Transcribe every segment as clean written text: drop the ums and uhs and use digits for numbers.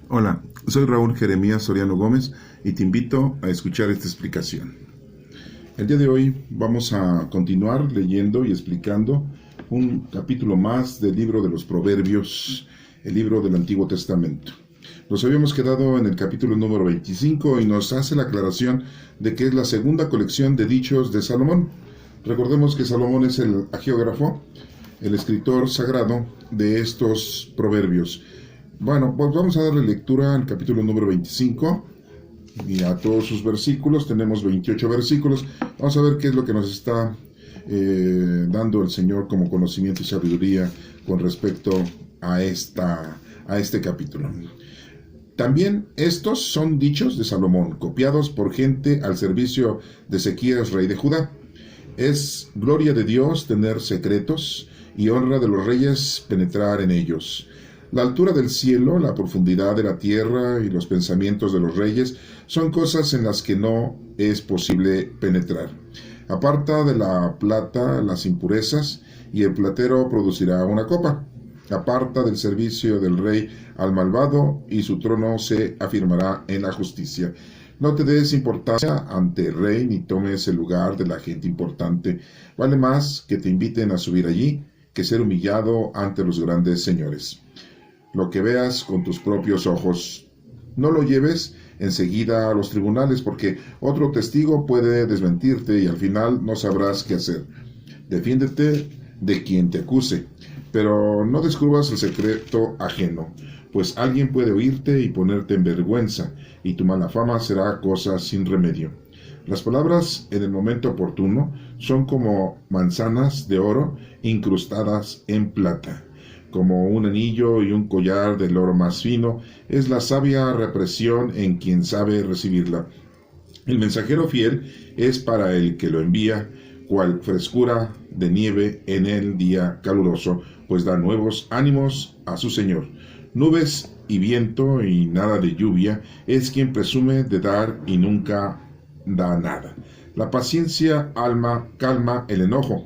Hola, soy Raúl Jeremías Soriano Gómez y te invito a escuchar esta explicación. El día de hoy vamos a continuar leyendo y explicando un capítulo más del libro de los Proverbios, el libro del Antiguo Testamento. Nos habíamos quedado en el capítulo número 25 y nos hace la aclaración de que es la segunda colección de dichos de Salomón. Recordemos que Salomón es el agiógrafo, el escritor sagrado de estos proverbios. Bueno, pues vamos a darle lectura al capítulo número 25 y a todos sus versículos. Tenemos 28 versículos. Vamos a ver qué es lo que nos está dando el Señor como conocimiento y sabiduría con respecto a este capítulo. También estos son dichos de Salomón, copiados por gente al servicio de Ezequías, rey de Judá. Es gloria de Dios tener secretos y honra de los reyes penetrar en ellos. La altura del cielo, la profundidad de la tierra y los pensamientos de los reyes son cosas en las que no es posible penetrar. Aparta de la plata las impurezas, y el platero producirá una copa. Aparta del servicio del rey al malvado, y su trono se afirmará en la justicia. No te des importancia ante el rey, ni tomes el lugar de la gente importante. Vale más que te inviten a subir allí, que ser humillado ante los grandes señores. Lo que veas con tus propios ojos, no lo lleves enseguida a los tribunales, porque otro testigo puede desmentirte y al final no sabrás qué hacer. Defiéndete de quien te acuse, pero no descubras el secreto ajeno, pues alguien puede oírte y ponerte en vergüenza, y tu mala fama será cosa sin remedio. Las palabras en el momento oportuno son como manzanas de oro incrustadas en plata. Como un anillo y un collar del oro más fino, es la sabia represión en quien sabe recibirla. El mensajero fiel es para el que lo envía, cual frescura de nieve en el día caluroso, pues da nuevos ánimos a su Señor. Nubes y viento y nada de lluvia es quien presume de dar y nunca da nada. La paciencia calma el enojo.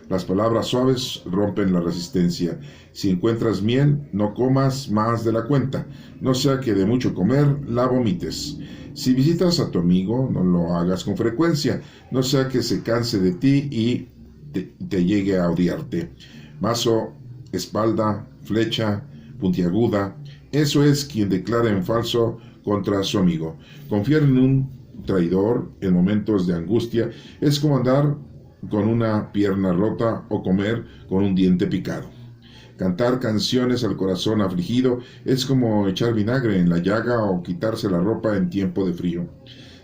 Las palabras suaves rompen la resistencia. Si encuentras miel, no comas más de la cuenta, no sea que de mucho comer la vomites. Si visitas a tu amigo, no lo hagas con frecuencia, no sea que se canse de ti y te llegue a odiarte. Mazo, espalda, flecha, puntiaguda, eso es quien declara en falso contra su amigo. Confiar en un traidor en momentos de angustia es como andar con una pierna rota o comer con un diente picado. Cantar canciones al corazón afligido es como echar vinagre en la llaga o quitarse la ropa en tiempo de frío.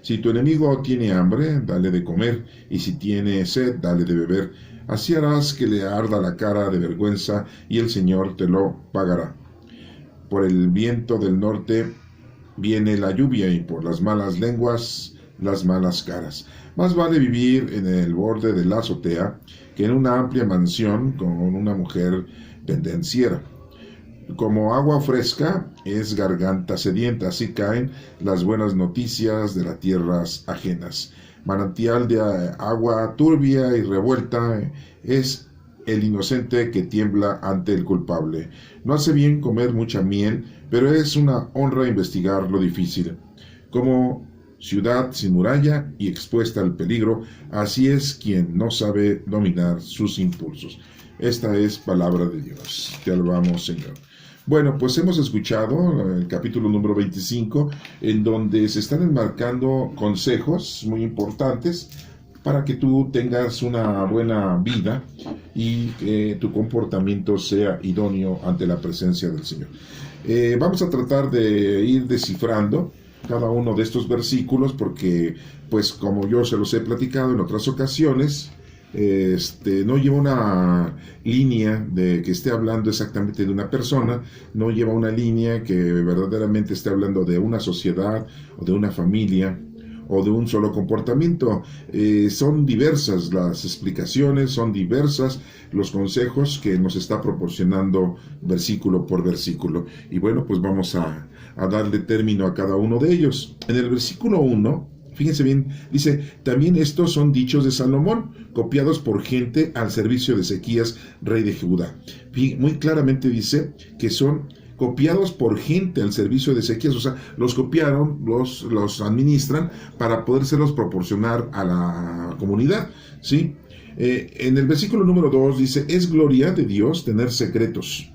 Si tu enemigo tiene hambre, dale de comer, y si tiene sed, dale de beber. Así harás que le arda la cara de vergüenza, y el Señor te lo pagará. Por el viento del norte viene la lluvia, y por las malas lenguas las malas caras. Más vale vivir en el borde de la azotea que en una amplia mansión con una mujer pendenciera. Como agua fresca es garganta sedienta, así caen las buenas noticias de las tierras ajenas. Manantial de agua turbia y revuelta es el inocente que tiembla ante el culpable. No hace bien comer mucha miel, pero es una honra investigar lo difícil. Como ciudad sin muralla y expuesta al peligro, así es quien no sabe dominar sus impulsos. Esta es palabra de Dios. Te alabamos, Señor. Bueno, pues hemos escuchado el capítulo número 25, en donde se están enmarcando consejos muy importantes para que tú tengas una buena vida y que tu comportamiento sea idóneo ante la presencia del Señor. Vamos a tratar de ir descifrando cada uno de estos versículos porque, pues como yo se los he platicado en otras ocasiones, no lleva una línea de que esté hablando exactamente de una persona, no lleva una línea que verdaderamente esté hablando de una sociedad o de una familia o de un solo comportamiento. Son diversas las explicaciones, son diversas los consejos que nos está proporcionando versículo por versículo. Y bueno, pues vamos a darle término a cada uno de ellos. En el versículo 1, fíjense bien, dice, también estos son dichos de Salomón, copiados por gente al servicio de Ezequías, rey de Judá. Muy claramente dice que son copiados por gente al servicio de Ezequías, o sea, los copiaron, los administran para podérselos proporcionar a la comunidad, ¿sí? En el versículo número 2 dice, es gloria de Dios tener secretos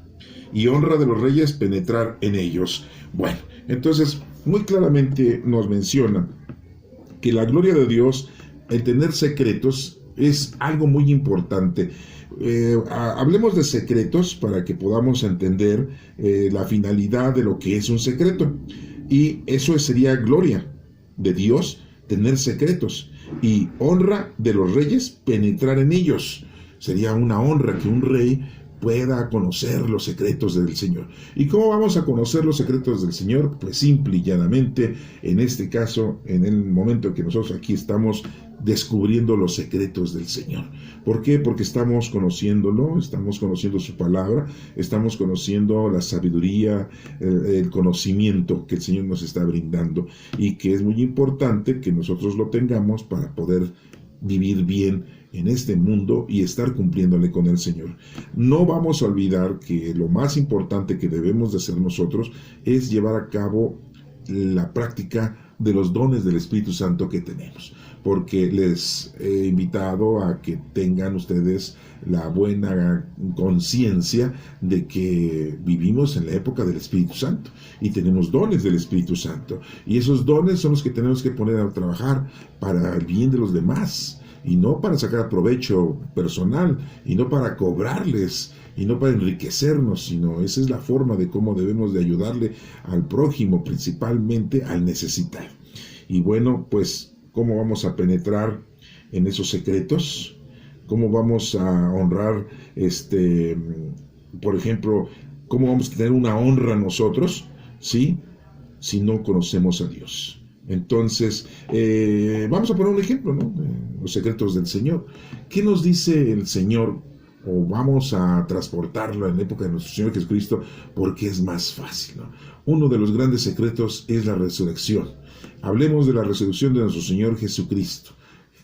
y honra de los reyes penetrar en ellos. Bueno, entonces muy claramente nos menciona que la gloria de Dios, el tener secretos, es algo muy importante. Hablemos de secretos para que podamos entender la finalidad de lo que es un secreto. Y eso sería gloria de Dios, tener secretos. Y honra de los reyes, penetrar en ellos. Sería una honra que un rey pueda conocer los secretos del Señor. ¿Y cómo vamos a conocer los secretos del Señor? Pues simple y llanamente, en este caso, en el momento que nosotros aquí estamos descubriendo los secretos del Señor. ¿Por qué? Porque estamos conociéndolo, estamos conociendo su palabra, estamos conociendo la sabiduría, el conocimiento que el Señor nos está brindando, y que es muy importante que nosotros lo tengamos para poder vivir bien en este mundo y estar cumpliéndole con el Señor. No vamos a olvidar que lo más importante que debemos de hacer nosotros es llevar a cabo la práctica de los dones del Espíritu Santo que tenemos, porque les he invitado a que tengan ustedes la buena conciencia de que vivimos en la época del Espíritu Santo y tenemos dones del Espíritu Santo, y esos dones son los que tenemos que poner a trabajar para el bien de los demás, y no para sacar provecho personal, y no para cobrarles, y no para enriquecernos, sino esa es la forma de cómo debemos de ayudarle al prójimo, principalmente al necesitado. Y bueno, pues, ¿cómo vamos a penetrar en esos secretos? ¿Cómo vamos a honrar, por ejemplo, cómo vamos a tener una honra nosotros, ¿sí?, si no conocemos a Dios? Entonces, vamos a poner un ejemplo, ¿no? Los secretos del Señor. ¿Qué nos dice el Señor? O vamos a transportarlo en la época de nuestro Señor Jesucristo, porque es más fácil, ¿no? Uno de los grandes secretos es la resurrección. Hablemos de la resurrección de nuestro Señor Jesucristo,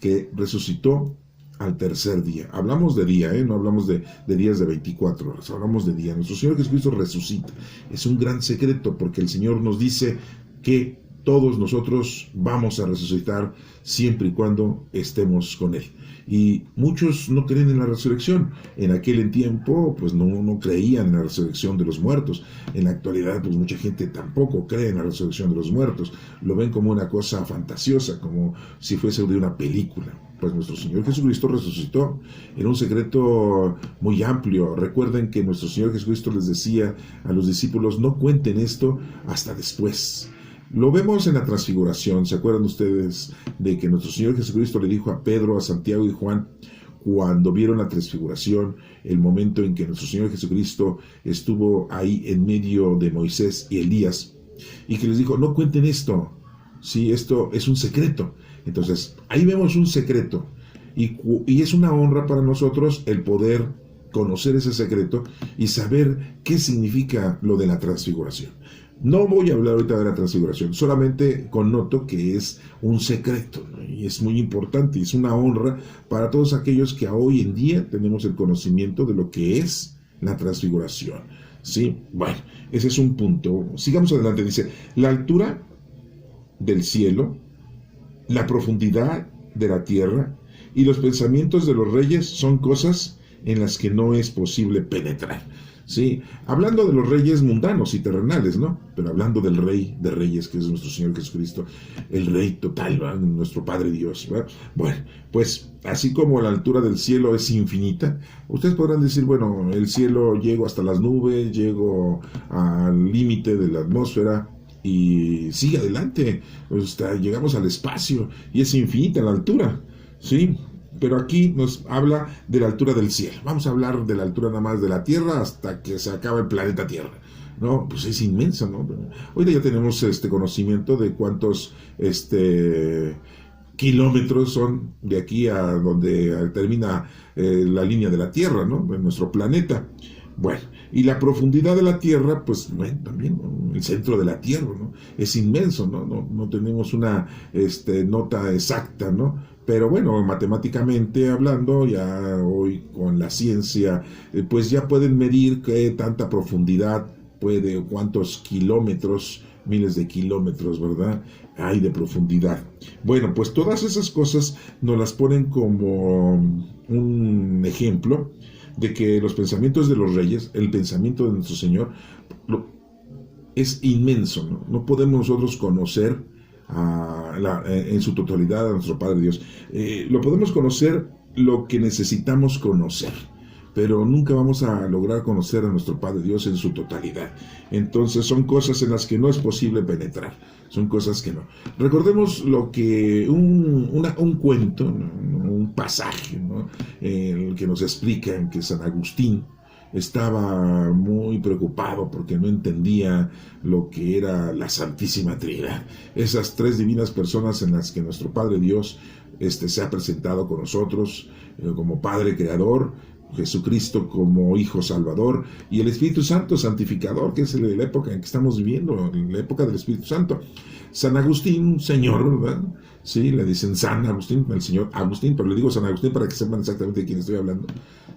que resucitó al tercer día. Hablamos de día, no hablamos de días de 24 horas, hablamos de día. Nuestro Señor Jesucristo resucita. Es un gran secreto, porque el Señor nos dice que todos nosotros vamos a resucitar siempre y cuando estemos con Él. Y muchos no creen en la resurrección. En aquel tiempo, pues no creían en la resurrección de los muertos. En la actualidad, pues mucha gente tampoco cree en la resurrección de los muertos. Lo ven como una cosa fantasiosa, como si fuese de una película. Pues nuestro Señor Jesucristo resucitó. Era un secreto muy amplio. Recuerden que nuestro Señor Jesucristo les decía a los discípulos, no cuenten esto hasta después. Lo vemos en la transfiguración. ¿Se acuerdan ustedes de que nuestro Señor Jesucristo le dijo a Pedro, a Santiago y Juan, cuando vieron la transfiguración, el momento en que nuestro Señor Jesucristo estuvo ahí en medio de Moisés y Elías, y que les dijo, no cuenten esto, ¿sí? Esto es un secreto. Entonces, ahí vemos un secreto, y es una honra para nosotros el poder conocer ese secreto y saber qué significa lo de la transfiguración. No voy a hablar ahorita de la transfiguración, solamente connoto que es un secreto, ¿no? Y es muy importante, y es una honra para todos aquellos que hoy en día tenemos el conocimiento de lo que es la transfiguración, ¿sí? Bueno, ese es un punto. Sigamos adelante. Dice, la altura del cielo, la profundidad de la tierra y los pensamientos de los reyes son cosas en las que no es posible penetrar. Sí, hablando de los reyes mundanos y terrenales, ¿no? Pero hablando del Rey de Reyes, que es nuestro Señor Jesucristo, el Rey total, ¿verdad? Nuestro Padre Dios, ¿verdad? Bueno, pues así como la altura del cielo es infinita, ustedes podrán decir, bueno, el cielo llego hasta las nubes, llego al límite de la atmósfera y sigue adelante, llegamos al espacio y es infinita la altura, ¿sí? Pero aquí nos habla de la altura del cielo. Vamos a hablar de la altura nada más de la Tierra hasta que se acaba el planeta Tierra, ¿no? Pues es inmenso, ¿no? Hoy ya tenemos conocimiento de cuántos kilómetros son de aquí a donde termina la línea de la Tierra, ¿no? En nuestro planeta. Bueno, y la profundidad de la Tierra, pues bueno, también, ¿no? El centro de la Tierra, ¿no? Es inmenso, ¿no? No tenemos una nota exacta, ¿no? Pero bueno, matemáticamente hablando, ya hoy con la ciencia, pues ya pueden medir qué tanta profundidad puede, o cuántos kilómetros, miles de kilómetros, ¿verdad?, hay de profundidad. Bueno, pues todas esas cosas nos las ponen como un ejemplo de que los pensamientos de los reyes, el pensamiento de nuestro Señor, es inmenso, ¿no? No podemos nosotros conocer en su totalidad a nuestro Padre Dios. Lo podemos conocer lo que necesitamos conocer, pero nunca vamos a lograr conocer a nuestro Padre Dios en su totalidad. Entonces son cosas en las que no es posible penetrar, son cosas que no. Recordemos lo que un cuento, ¿no?, un pasaje, ¿no?, el que nos explica que San Agustín estaba muy preocupado porque no entendía lo que era la Santísima Trinidad, esas tres divinas personas en las que nuestro Padre Dios se ha presentado con nosotros, como Padre Creador, Jesucristo como Hijo Salvador y el Espíritu Santo Santificador, que es la época en que estamos viviendo, la época del Espíritu Santo. San Agustín, señor, ¿verdad? Sí, le dicen San Agustín, el señor Agustín, pero le digo San Agustín para que sepan exactamente de quién estoy hablando.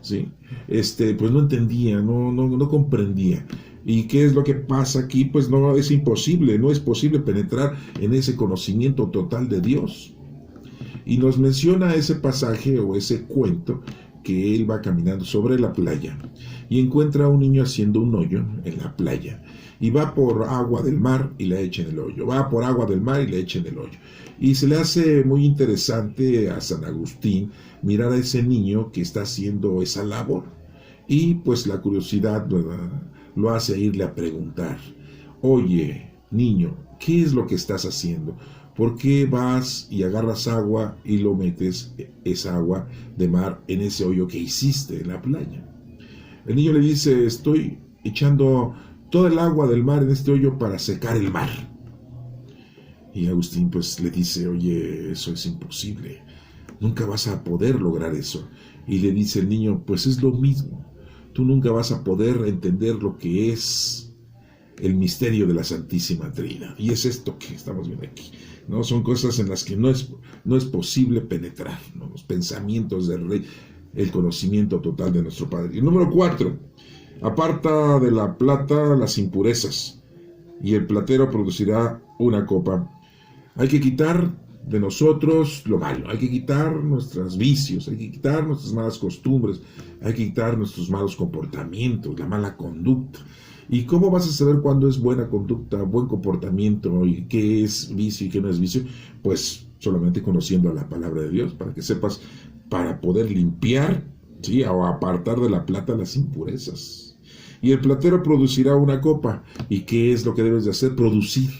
Sí, pues no entendía, no comprendía. ¿Y qué es lo que pasa aquí? Pues no es imposible, no es posible penetrar en ese conocimiento total de Dios. Y nos menciona ese pasaje o ese cuento que él va caminando sobre la playa y encuentra a un niño haciendo un hoyo en la playa y va por agua del mar y la echa en el hoyo, va por agua del mar y la echa en el hoyo. Y se le hace muy interesante a San Agustín mirar a ese niño que está haciendo esa labor y pues la curiosidad, ¿verdad?, lo hace irle a preguntar: oye, niño, ¿qué es lo que estás haciendo? ¿Por qué vas y agarras agua y lo metes, esa agua de mar, en ese hoyo que hiciste en la playa? El niño le dice: estoy echando toda el agua del mar en este hoyo para secar el mar. Y Agustín pues le dice: oye, eso es imposible, nunca vas a poder lograr eso. Y le dice el niño: pues es lo mismo, tú nunca vas a poder entender lo que es el misterio de la Santísima Trinidad. Y es esto que estamos viendo aquí, ¿no? Son cosas en las que no es posible penetrar, ¿no?, los pensamientos del Rey, el conocimiento total de nuestro Padre. Y número 4, aparta de la plata las impurezas, y el platero producirá una copa. Hay que quitar de nosotros lo malo, hay que quitar nuestros vicios, hay que quitar nuestras malas costumbres, hay que quitar nuestros malos comportamientos, la mala conducta. ¿Y cómo vas a saber cuándo es buena conducta, buen comportamiento y qué es vicio y qué no es vicio? Pues solamente conociendo la palabra de Dios, para que sepas, para poder limpiar, ¿sí?, o apartar de la plata las impurezas. Y el platero producirá una copa. ¿Y qué es lo que debes de hacer? Producir.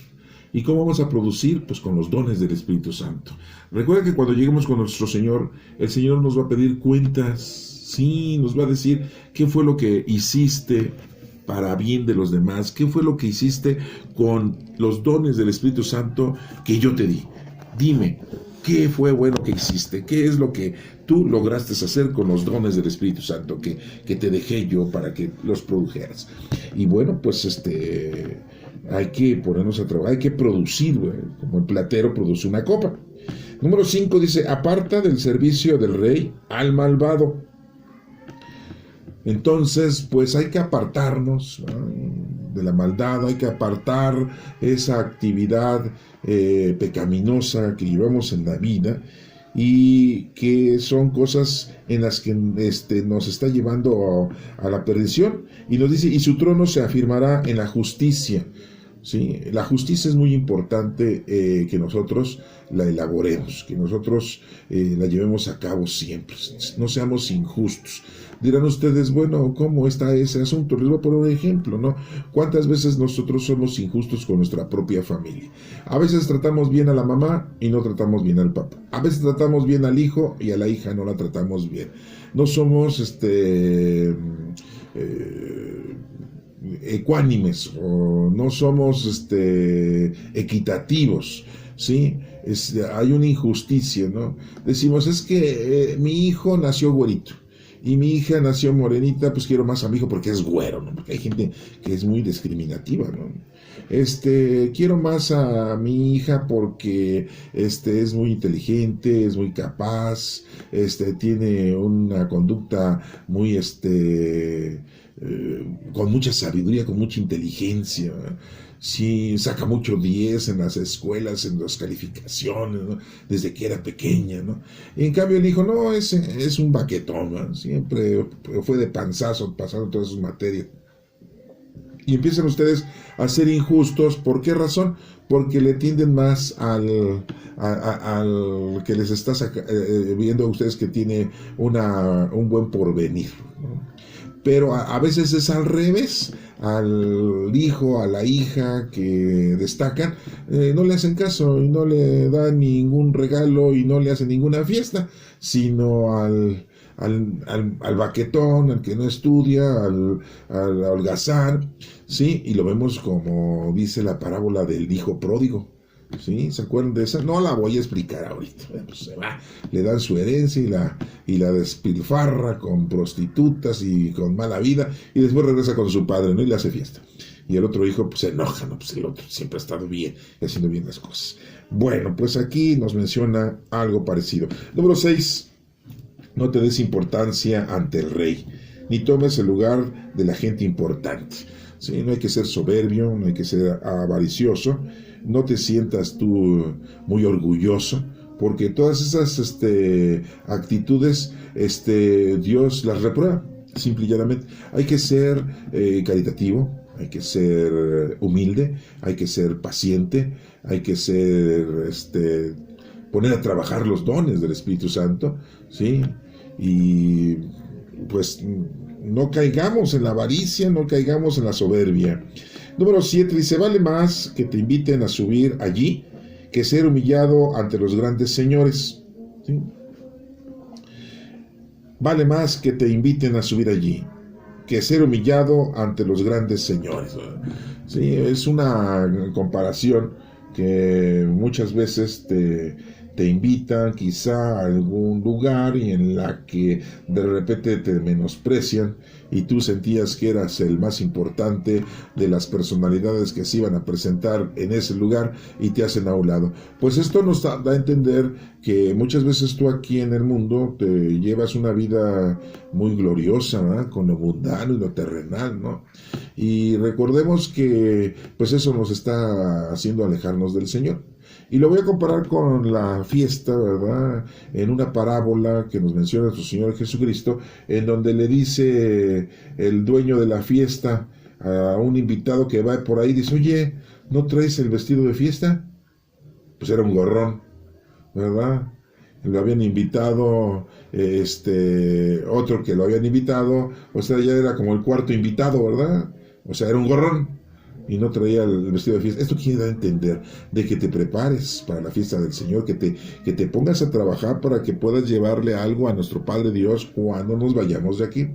¿Y cómo vamos a producir? Pues con los dones del Espíritu Santo. Recuerda que cuando lleguemos con nuestro Señor, el Señor nos va a pedir cuentas. Sí, nos va a decir qué fue lo que hiciste para bien de los demás, qué fue lo que hiciste con los dones del Espíritu Santo que yo te di. Dime, ¿qué fue bueno que hiciste? ¿Qué es lo que tú lograste hacer con los dones del Espíritu Santo que te dejé yo para que los produjeras? Y bueno, pues hay que ponernos a trabajar, hay que producir, como el platero produce una copa. Número 5 dice: aparta del servicio del rey al malvado. Entonces, pues hay que apartarnos, ¿no?, de la maldad, hay que apartar esa actividad pecaminosa que llevamos en la vida y que son cosas en las que nos está llevando a la perdición. Y nos dice: y su trono se afirmará en la justicia. ¿Sí? La justicia es muy importante, que nosotros la elaboremos, que nosotros la llevemos a cabo siempre, no seamos injustos. Dirán ustedes: bueno, ¿cómo está ese asunto? Les voy a poner un ejemplo, ¿no? ¿Cuántas veces nosotros somos injustos con nuestra propia familia? A veces tratamos bien a la mamá y no tratamos bien al papá. A veces tratamos bien al hijo y a la hija no la tratamos bien. No somos ecuánimes, o no somos equitativos, ¿sí? Hay una injusticia, ¿no? Decimos: es que mi hijo nació güerito y mi hija nació morenita, pues quiero más a mi hijo porque es güero, ¿no? Porque hay gente que es muy discriminativa, ¿no? Quiero más a mi hija porque es muy inteligente, es muy capaz, tiene una conducta muy con mucha sabiduría, con mucha inteligencia, sí, saca mucho 10 en las escuelas, en las calificaciones, ¿no? Desde que era pequeña, ¿no? Y en cambio el hijo, no, es un baquetón, ¿no? Siempre fue de panzazo pasando todas sus materias. Y empiezan ustedes a ser injustos. ¿Por qué razón? Porque le tienden más al que les está viendo a ustedes que tiene un buen porvenir, ¿no? Pero a veces es al revés. Al hijo, a la hija que destacan, no le hacen caso y no le dan ningún regalo y no le hacen ninguna fiesta, sino al baquetón, al que no estudia, al holgazán, ¿sí? Y lo vemos como dice la parábola del hijo pródigo, ¿sí? ¿Se acuerdan de esa? No la voy a explicar ahorita. Pues se va, le dan su herencia y la despilfarra con prostitutas y con mala vida, y después regresa con su padre, ¿no? Y le hace fiesta. Y el otro hijo pues se enoja, ¿no? Pues el otro siempre ha estado bien, haciendo bien las cosas. Bueno, pues aquí nos menciona algo parecido. Número 6. No te des importancia ante el rey, ni tomes el lugar de la gente importante. ¿Sí? No hay que ser soberbio, no hay que ser avaricioso, no te sientas tú muy orgulloso, porque todas esas actitudes Dios las reprueba, simple y llanamente. Hay que ser caritativo, hay que ser humilde, hay que ser paciente, hay que ser poner a trabajar los dones del Espíritu Santo, ¿sí? Y pues no caigamos en la avaricia, no caigamos en la soberbia. Número 7 dice, vale más que te inviten a subir allí que ser humillado ante los grandes señores. ¿Sí? Vale más que te inviten a subir allí que ser humillado ante los grandes señores. Sí, es una comparación que muchas veces te invitan quizá a algún lugar y en la que de repente te menosprecian y tú sentías que eras el más importante de las personalidades que se iban a presentar en ese lugar y te hacen a un lado. Pues esto nos da a entender que muchas veces tú aquí en el mundo te llevas una vida muy gloriosa, ¿no? Con lo mundano y lo terrenal, ¿no? Y recordemos que pues eso nos está haciendo alejarnos del Señor. Y lo voy a comparar con la fiesta, ¿verdad? En una parábola que nos menciona nuestro Señor Jesucristo, en donde le dice el dueño de la fiesta a un invitado que va por ahí, dice, oye, ¿no traes el vestido de fiesta? Pues era un gorrón, ¿verdad? Lo habían invitado, otro que lo habían invitado, o sea, ya era como el cuarto invitado, ¿verdad? O sea, era un gorrón y no traía el vestido de fiesta. Esto quiere dar a entender de que te prepares para la fiesta del Señor, que te pongas a trabajar para que puedas llevarle algo a nuestro Padre Dios cuando nos vayamos de aquí.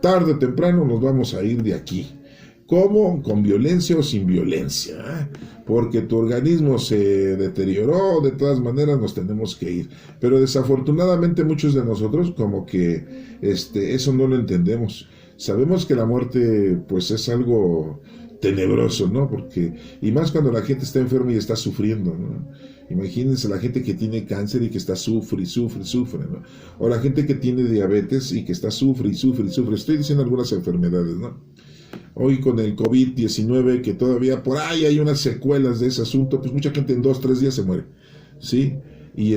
Tarde o temprano nos vamos a ir de aquí. ¿Cómo? ¿Con violencia o sin violencia? Porque tu organismo se deterioró, de todas maneras nos tenemos que ir. Pero desafortunadamente muchos de nosotros como que eso no lo entendemos. Sabemos que la muerte pues es algo tenebroso, ¿no? Porque, y más cuando la gente está enferma y está sufriendo, ¿no? Imagínense la gente que tiene cáncer y que está sufre, ¿no? O la gente que tiene diabetes y que está sufre. Estoy diciendo algunas enfermedades, ¿no? Hoy con el COVID-19, que todavía por ahí hay unas secuelas de ese asunto, pues mucha gente en 2-3 días se muere, ¿sí? Y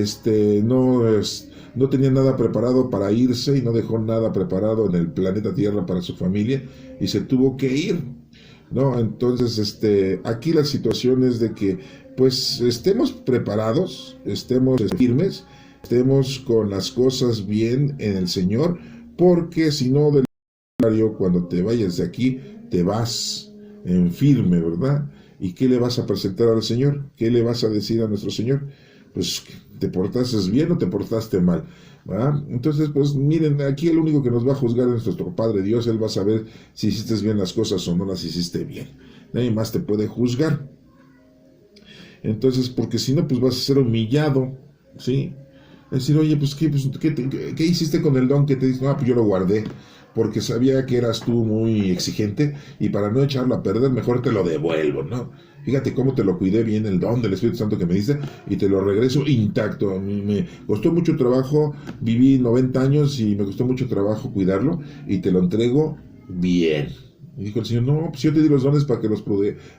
no tenía nada preparado para irse y no dejó nada preparado en el planeta Tierra para su familia y se tuvo que ir, ¿no? Entonces, aquí la situación es de que, pues, estemos preparados, estemos firmes, estemos con las cosas bien en el Señor, porque si no, del contrario, cuando te vayas de aquí, te vas en firme, ¿verdad? ¿Y qué le vas a presentar al Señor? ¿Qué le vas a decir a nuestro Señor? Pues, ¿te portaste bien o te portaste mal? ¿Verdad? Entonces, pues miren, aquí el único que nos va a juzgar es nuestro Padre Dios. Él va a saber si hiciste bien las cosas o no las hiciste bien. Nadie más te puede juzgar. Entonces, porque si no, pues vas a ser humillado, ¿sí? Es decir, oye, pues, ¿qué hiciste con el don que te dice? No, pues yo lo guardé, porque sabía que eras tú muy exigente, y para no echarlo a perder, mejor te lo devuelvo, ¿no? Fíjate cómo te lo cuidé bien, el don del Espíritu Santo que me diste, y te lo regreso intacto. A mí me costó mucho trabajo, viví 90 años y me costó mucho trabajo cuidarlo, y te lo entrego Bien. Y dijo el Señor, no, pues yo te di los dones para que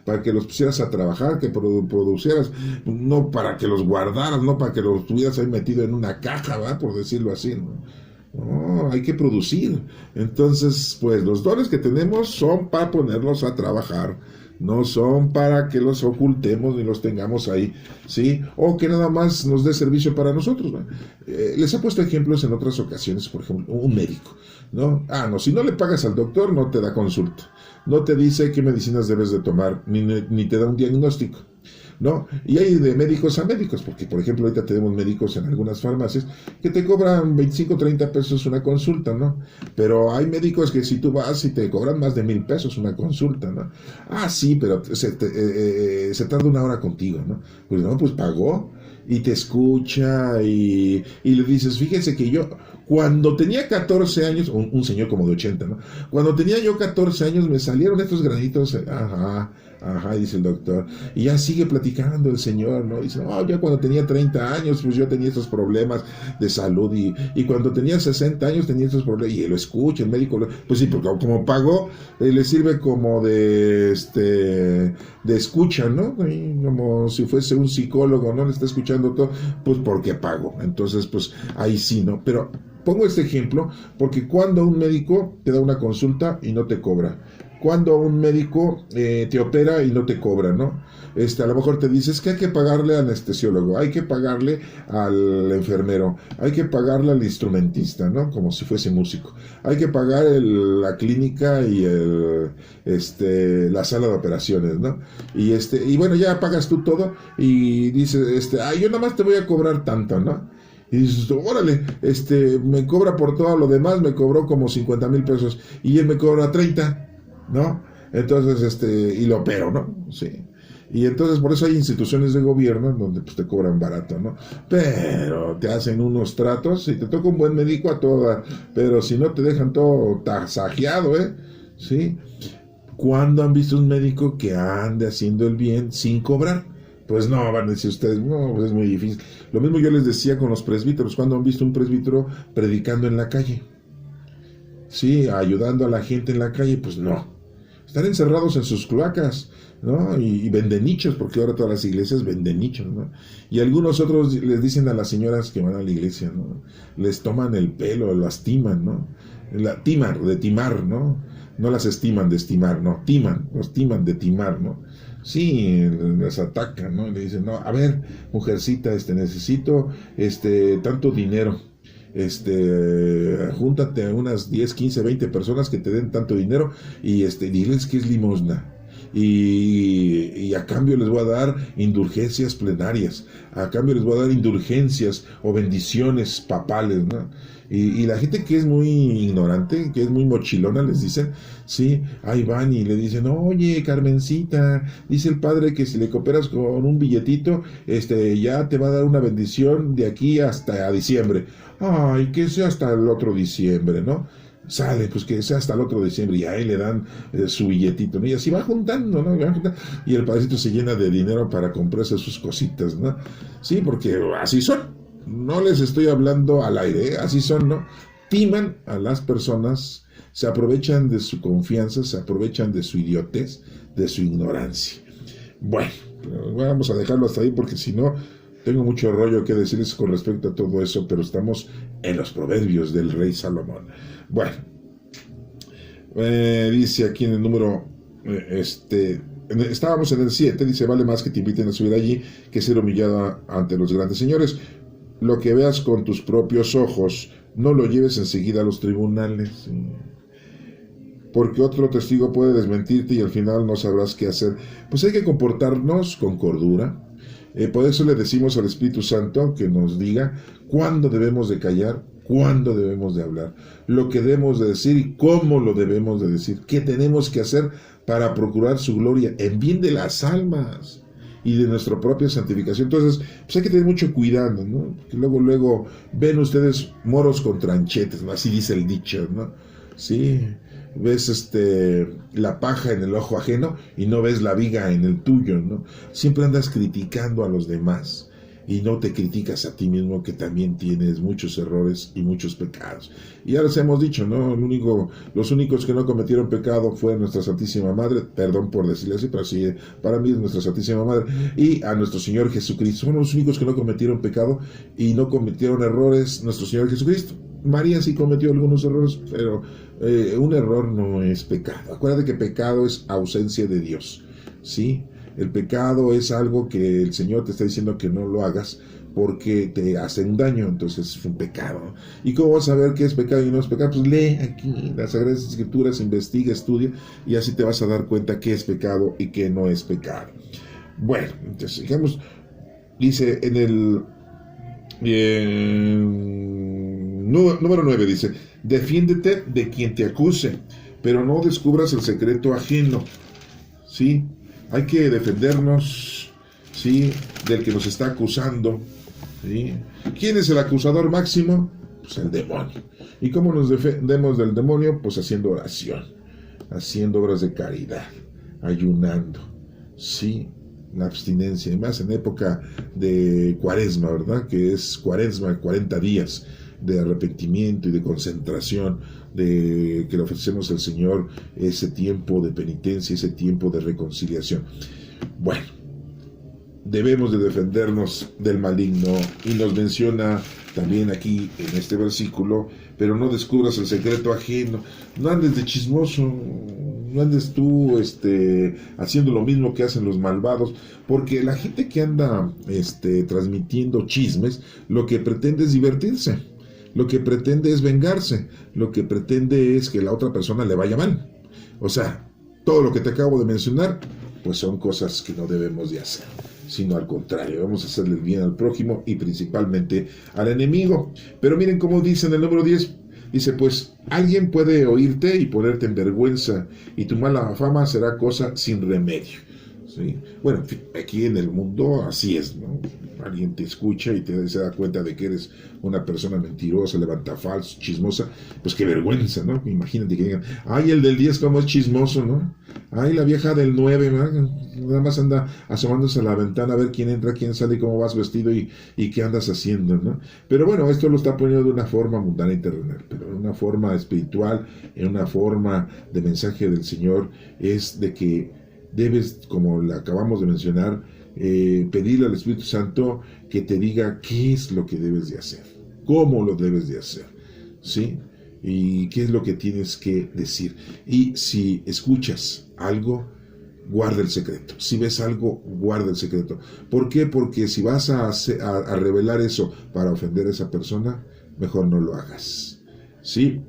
para que los pusieras a trabajar, que producieras, no para que los guardaras, no para que los tuvieras ahí metido en una caja, ¿va? Por decirlo así, ¿no? No, hay que producir. Entonces, pues los dones que tenemos son para ponerlos a trabajar, no son para que los ocultemos ni los tengamos ahí, ¿sí? O que nada más nos dé servicio para nosotros, ¿no? Les he puesto ejemplos en otras ocasiones, por ejemplo, un médico, ¿no? No, si no le pagas al doctor, no te da consulta, no te dice qué medicinas debes de tomar, ni te da un diagnóstico, ¿no? Y hay de médicos a médicos, porque por ejemplo ahorita tenemos médicos en algunas farmacias que te cobran 25, 30 pesos una consulta, ¿no? Pero hay médicos que si tú vas y te cobran más de 1,000 pesos una consulta, ¿no? Sí, pero se tarda una hora contigo, ¿no? Pues no, pues pagó y te escucha y le dices, fíjese que yo, cuando tenía 14 años, un señor como de 80, ¿no? Cuando tenía yo 14 años me salieron estos granitos, ajá, dice el doctor. Y ya sigue platicando el señor, ¿no? Dice, ya cuando tenía 30 años, pues yo tenía estos problemas de salud y cuando tenía 60 años tenía estos problemas. Y él lo escucha, el médico, pues sí, porque como pagó, le sirve como de escucha, ¿no? Como si fuese un psicólogo, ¿no? Le está escuchando todo, pues porque pagó. Entonces, pues ahí sí, ¿no? Pero pongo este ejemplo porque cuando un médico te da una consulta y no te cobra, cuando un médico te opera y no te cobra, ¿no? A lo mejor te dices que hay que pagarle al anestesiólogo, hay que pagarle al enfermero, hay que pagarle al instrumentista, ¿no? Como si fuese músico. Hay que pagar la clínica y la sala de operaciones, ¿no? Y bueno, ya pagas tú todo y dices, yo nada más te voy a cobrar tanto, ¿no? Y dices, órale, me cobra por todo lo demás, me cobró como 50,000 pesos y él me cobra 30, ¿no? Entonces, y lo opero, ¿no? Sí. Y entonces por eso hay instituciones de gobierno en donde pues te cobran barato, ¿no? Pero te hacen unos tratos y te toca un buen médico a toda, pero si no te dejan todo tasajeado, ¿eh? ¿Sí? ¿Cuándo han visto un médico que ande haciendo el bien sin cobrar? Pues no, van a decir ustedes, no, pues es muy difícil. Lo mismo yo les decía con los presbíteros, ¿cuándo han visto un presbítero predicando en la calle? Sí, ayudando a la gente en la calle, pues no. Están encerrados en sus cloacas, ¿no? Y venden nichos, porque ahora todas las iglesias venden nichos, ¿no? Y algunos otros les dicen a las señoras que van a la iglesia, ¿no? Les toman el pelo, las timan, ¿no? De timar, ¿no? No las estiman de estimar, no, los timan de timar, ¿no? Sí, las atacan, ¿no? Le dicen, no, a ver, mujercita, necesito, tanto dinero. Júntate a unas 10, 15, 20 personas que te den tanto dinero y diles que es limosna. Y a cambio les voy a dar indulgencias plenarias, a cambio les voy a dar indulgencias o bendiciones papales, ¿no? Y la gente que es muy ignorante, que es muy mochilona, les dicen, sí, ahí van y le dicen, oye, Carmencita, dice el padre que si le cooperas con un billetito, ya te va a dar una bendición de aquí hasta diciembre. Ay, que sea hasta el otro diciembre, ¿no? Sale, pues que sea hasta el otro diciembre y ahí le dan su billetito, ¿no? Y así va juntando, ¿no? Y el padrecito se llena de dinero para comprarse sus cositas, ¿no? Sí, porque así son. No les estoy hablando al aire, ¿eh? Así son, ¿no? Timan a las personas, se aprovechan de su confianza, se aprovechan de su idiotez, de su ignorancia. Bueno, vamos a dejarlo hasta ahí porque si no, tengo mucho rollo que decirles con respecto a todo eso, pero estamos en los proverbios del rey Salomón. Bueno, dice aquí en el número, estábamos en el 7, dice, vale más que te inviten a subir allí que ser humillado ante los grandes señores. Lo que veas con tus propios ojos, no lo lleves enseguida a los tribunales, porque otro testigo puede desmentirte y al final no sabrás qué hacer. Pues hay que comportarnos con cordura. Por eso le decimos al Espíritu Santo que nos diga cuándo debemos de callar, cuándo debemos de hablar, lo que debemos de decir y cómo lo debemos de decir, qué tenemos que hacer para procurar su gloria en bien de las almas y de nuestra propia santificación. Entonces, pues hay que tener mucho cuidado, ¿no? Porque luego ven ustedes moros con tranchetes, ¿no? Así dice el dicho, ¿no? Sí, ves la paja en el ojo ajeno y no ves la viga en el tuyo, ¿no? Siempre andas criticando a los demás. y no te criticas a ti mismo, que también tienes muchos errores y muchos pecados. Y ya les hemos dicho, ¿no? Los únicos que no cometieron pecado fue nuestra Santísima Madre, perdón por decirle así, pero sí, para mí es nuestra Santísima Madre, y a nuestro Señor Jesucristo. Son los únicos que no cometieron pecado y no cometieron errores, nuestro Señor Jesucristo. María sí cometió algunos errores, pero un error no es pecado. Acuérdate que pecado es ausencia de Dios, ¿sí? El pecado es algo que el Señor te está diciendo que no lo hagas porque te hace un daño, entonces es un pecado. ¿Y cómo vas a saber qué es pecado y no es pecado? Pues lee aquí las Sagradas Escrituras, investiga, estudia, y así te vas a dar cuenta qué es pecado y qué no es pecado. Bueno, entonces digamos, dice en el número 9, dice: defiéndete de quien te acuse, pero no descubras el secreto ajeno. ¿Sí? Hay que defendernos, ¿sí?, del que nos está acusando, ¿sí? ¿Quién es el acusador máximo? Pues el demonio. ¿Y cómo nos defendemos del demonio? Pues haciendo oración, haciendo obras de caridad, ayunando, ¿sí? La abstinencia, y más en época de Cuaresma, ¿verdad? Que es Cuaresma, 40 días de arrepentimiento y de concentración, de que le ofrecemos al Señor ese tiempo de penitencia, ese tiempo de reconciliación. Bueno, debemos de defendernos del maligno, y nos menciona también aquí en este versículo: pero no descubras el secreto ajeno. No andes de chismoso, no andes tú haciendo lo mismo que hacen los malvados, porque la gente que anda transmitiendo chismes, lo que pretende es divertirse, lo que pretende es vengarse, lo que pretende es que la otra persona le vaya mal. O sea, todo lo que te acabo de mencionar, pues son cosas que no debemos de hacer, sino al contrario, vamos a hacerle el bien al prójimo y principalmente al enemigo. Pero miren cómo dice en el número 10, dice: pues alguien puede oírte y ponerte en vergüenza, y tu mala fama será cosa sin remedio. ¿Sí? Bueno, aquí en el mundo así es, ¿no? Alguien te escucha y se da cuenta de que eres una persona mentirosa, levantafalsos, chismosa, pues qué vergüenza, ¿no? Imagínate que digan: ay, el del 10 cómo es chismoso, ¿no? Ay, la vieja del 9, ¿no? Nada más anda asomándose a la ventana a ver quién entra, quién sale, cómo vas vestido y qué andas haciendo, ¿no? Pero bueno, esto lo está poniendo de una forma mundana y terrenal, pero en una forma espiritual, en una forma de mensaje del Señor, es de que debes, como le acabamos de mencionar, pedirle al Espíritu Santo que te diga qué es lo que debes de hacer, cómo lo debes de hacer, ¿sí? Y qué es lo que tienes que decir. Y si escuchas algo, guarda el secreto. Si ves algo, guarda el secreto. ¿Por qué? Porque si vas a revelar eso para ofender a esa persona, mejor no lo hagas, ¿sí?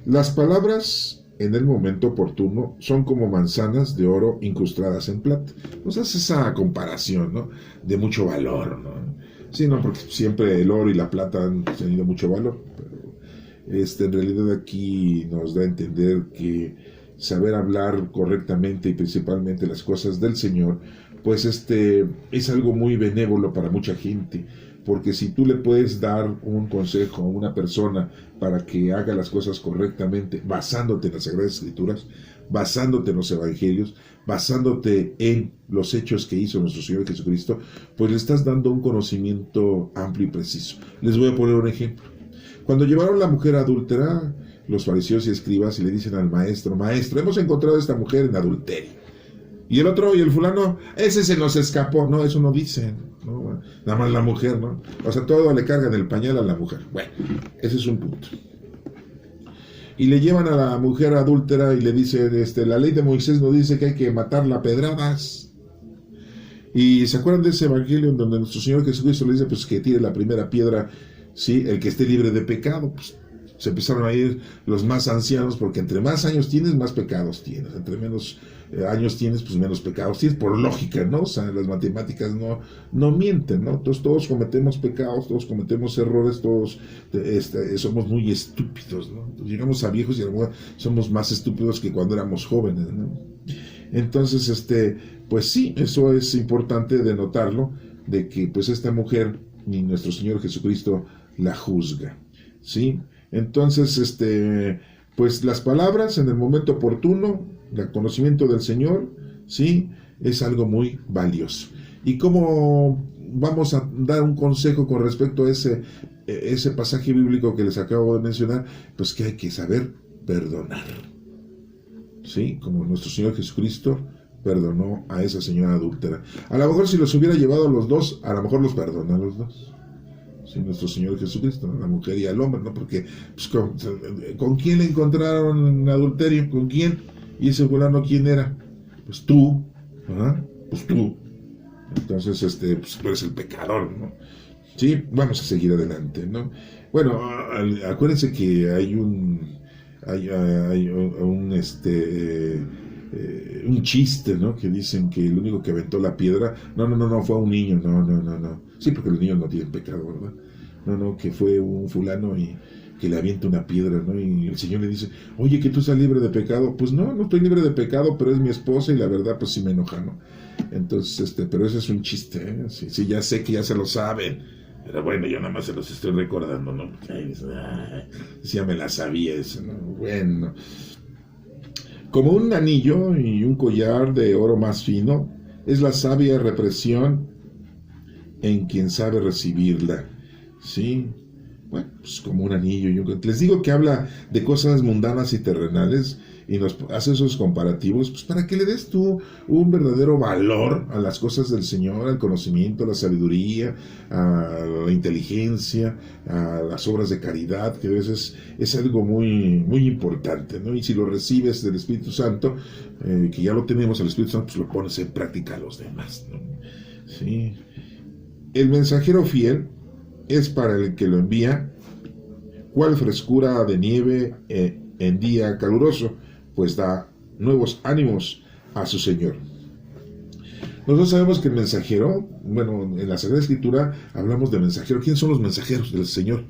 Las palabras en el momento oportuno son como manzanas de oro incrustadas en plata. Pues hace esa comparación, ¿no? De mucho valor, ¿no? Sí, no, porque siempre el oro y la plata han tenido mucho valor, pero en realidad aquí nos da a entender que saber hablar correctamente y principalmente las cosas del Señor, pues es algo muy benévolo para mucha gente. Porque si tú le puedes dar un consejo a una persona para que haga las cosas correctamente, basándote en las Sagradas Escrituras, basándote en los Evangelios, basándote en los hechos que hizo nuestro Señor Jesucristo, pues le estás dando un conocimiento amplio y preciso. Les voy a poner un ejemplo. Cuando llevaron la mujer adúltera, los fariseos y escribas, y le dicen al maestro: maestro, hemos encontrado a esta mujer en adulterio. Y el otro, y el fulano, ese se nos escapó. No, eso no dicen, ¿no? Nada más la mujer, ¿no? O sea, todo le cargan el pañal a la mujer. Bueno, ese es un punto. Y le llevan a la mujer adúltera y le dicen: la ley de Moisés nos dice que hay que matarla a pedradas. Y ¿se acuerdan de ese evangelio en donde nuestro Señor Jesucristo le dice pues que tire la primera piedra, ¿sí?, el que esté libre de pecado? Pues se empezaron a ir los más ancianos, porque entre más años tienes, más pecados tienes. Entre menos años tienes, pues menos pecados tienes, por lógica, ¿no? O sea, las matemáticas no mienten, ¿no? Entonces todos cometemos pecados, todos cometemos errores, todos somos muy estúpidos, ¿no? Llegamos a viejos y a lo mejor somos más estúpidos que cuando éramos jóvenes, ¿no? Entonces, pues sí, eso es importante de notarlo, de que pues esta mujer, ni nuestro Señor Jesucristo la juzga, ¿sí? Entonces, pues las palabras en el momento oportuno, el conocimiento del Señor, ¿sí?, es algo muy valioso. ¿Y cómo vamos a dar un consejo con respecto a ese pasaje bíblico que les acabo de mencionar, pues que hay que saber perdonar. ¿Sí? Como nuestro Señor Jesucristo perdonó a esa señora adúltera. A lo mejor si los hubiera llevado a los dos, a lo mejor los perdona a los dos. Sí, nuestro Señor Jesucristo, ¿no? La mujer y al hombre, ¿no? Porque, pues, ¿con quién le encontraron en adulterio? ¿Con quién? Y ese fulano, ¿quién era? Pues tú, ¿verdad? Pues tú. Entonces, pues tú eres el pecador, ¿no? Sí, vamos a seguir adelante, ¿no? Bueno, acuérdense que hay un chiste, ¿no? Que dicen que el único que aventó la piedra, no, fue un niño, no. Sí, porque los niños no tienen pecado, ¿verdad? No, que fue un fulano y que le avienta una piedra, ¿no? Y el Señor le dice, oye, que tú estás libre de pecado. Pues no estoy libre de pecado, pero es mi esposa y la verdad, pues sí me enoja, ¿no? Entonces, pero ese es un chiste, ¿eh? Sí, ya sé que ya se lo saben. Pero bueno, yo nada más se los estoy recordando, ¿no? Ya me la sabía eso, ¿no? Bueno. Como un anillo y un collar de oro más fino, es la sabia represión en quien sabe recibirla. ¿Sí? Bueno, pues como un anillo y un... Les digo que habla de cosas mundanas y terrenales y nos hace esos comparativos, pues para que le des tú un verdadero valor a las cosas del Señor, al conocimiento, a la sabiduría, a la inteligencia, a las obras de caridad, que a veces es algo muy, muy importante, ¿no? Y si lo recibes del Espíritu Santo, que ya lo tenemos al Espíritu Santo, pues lo pones en práctica a los demás, ¿no? Sí. El mensajero fiel es para el que lo envía, cual frescura de nieve en día caluroso, pues da nuevos ánimos a su Señor. Nosotros sabemos que el mensajero, bueno, en la Sagrada Escritura hablamos de mensajero. ¿Quiénes son los mensajeros del Señor?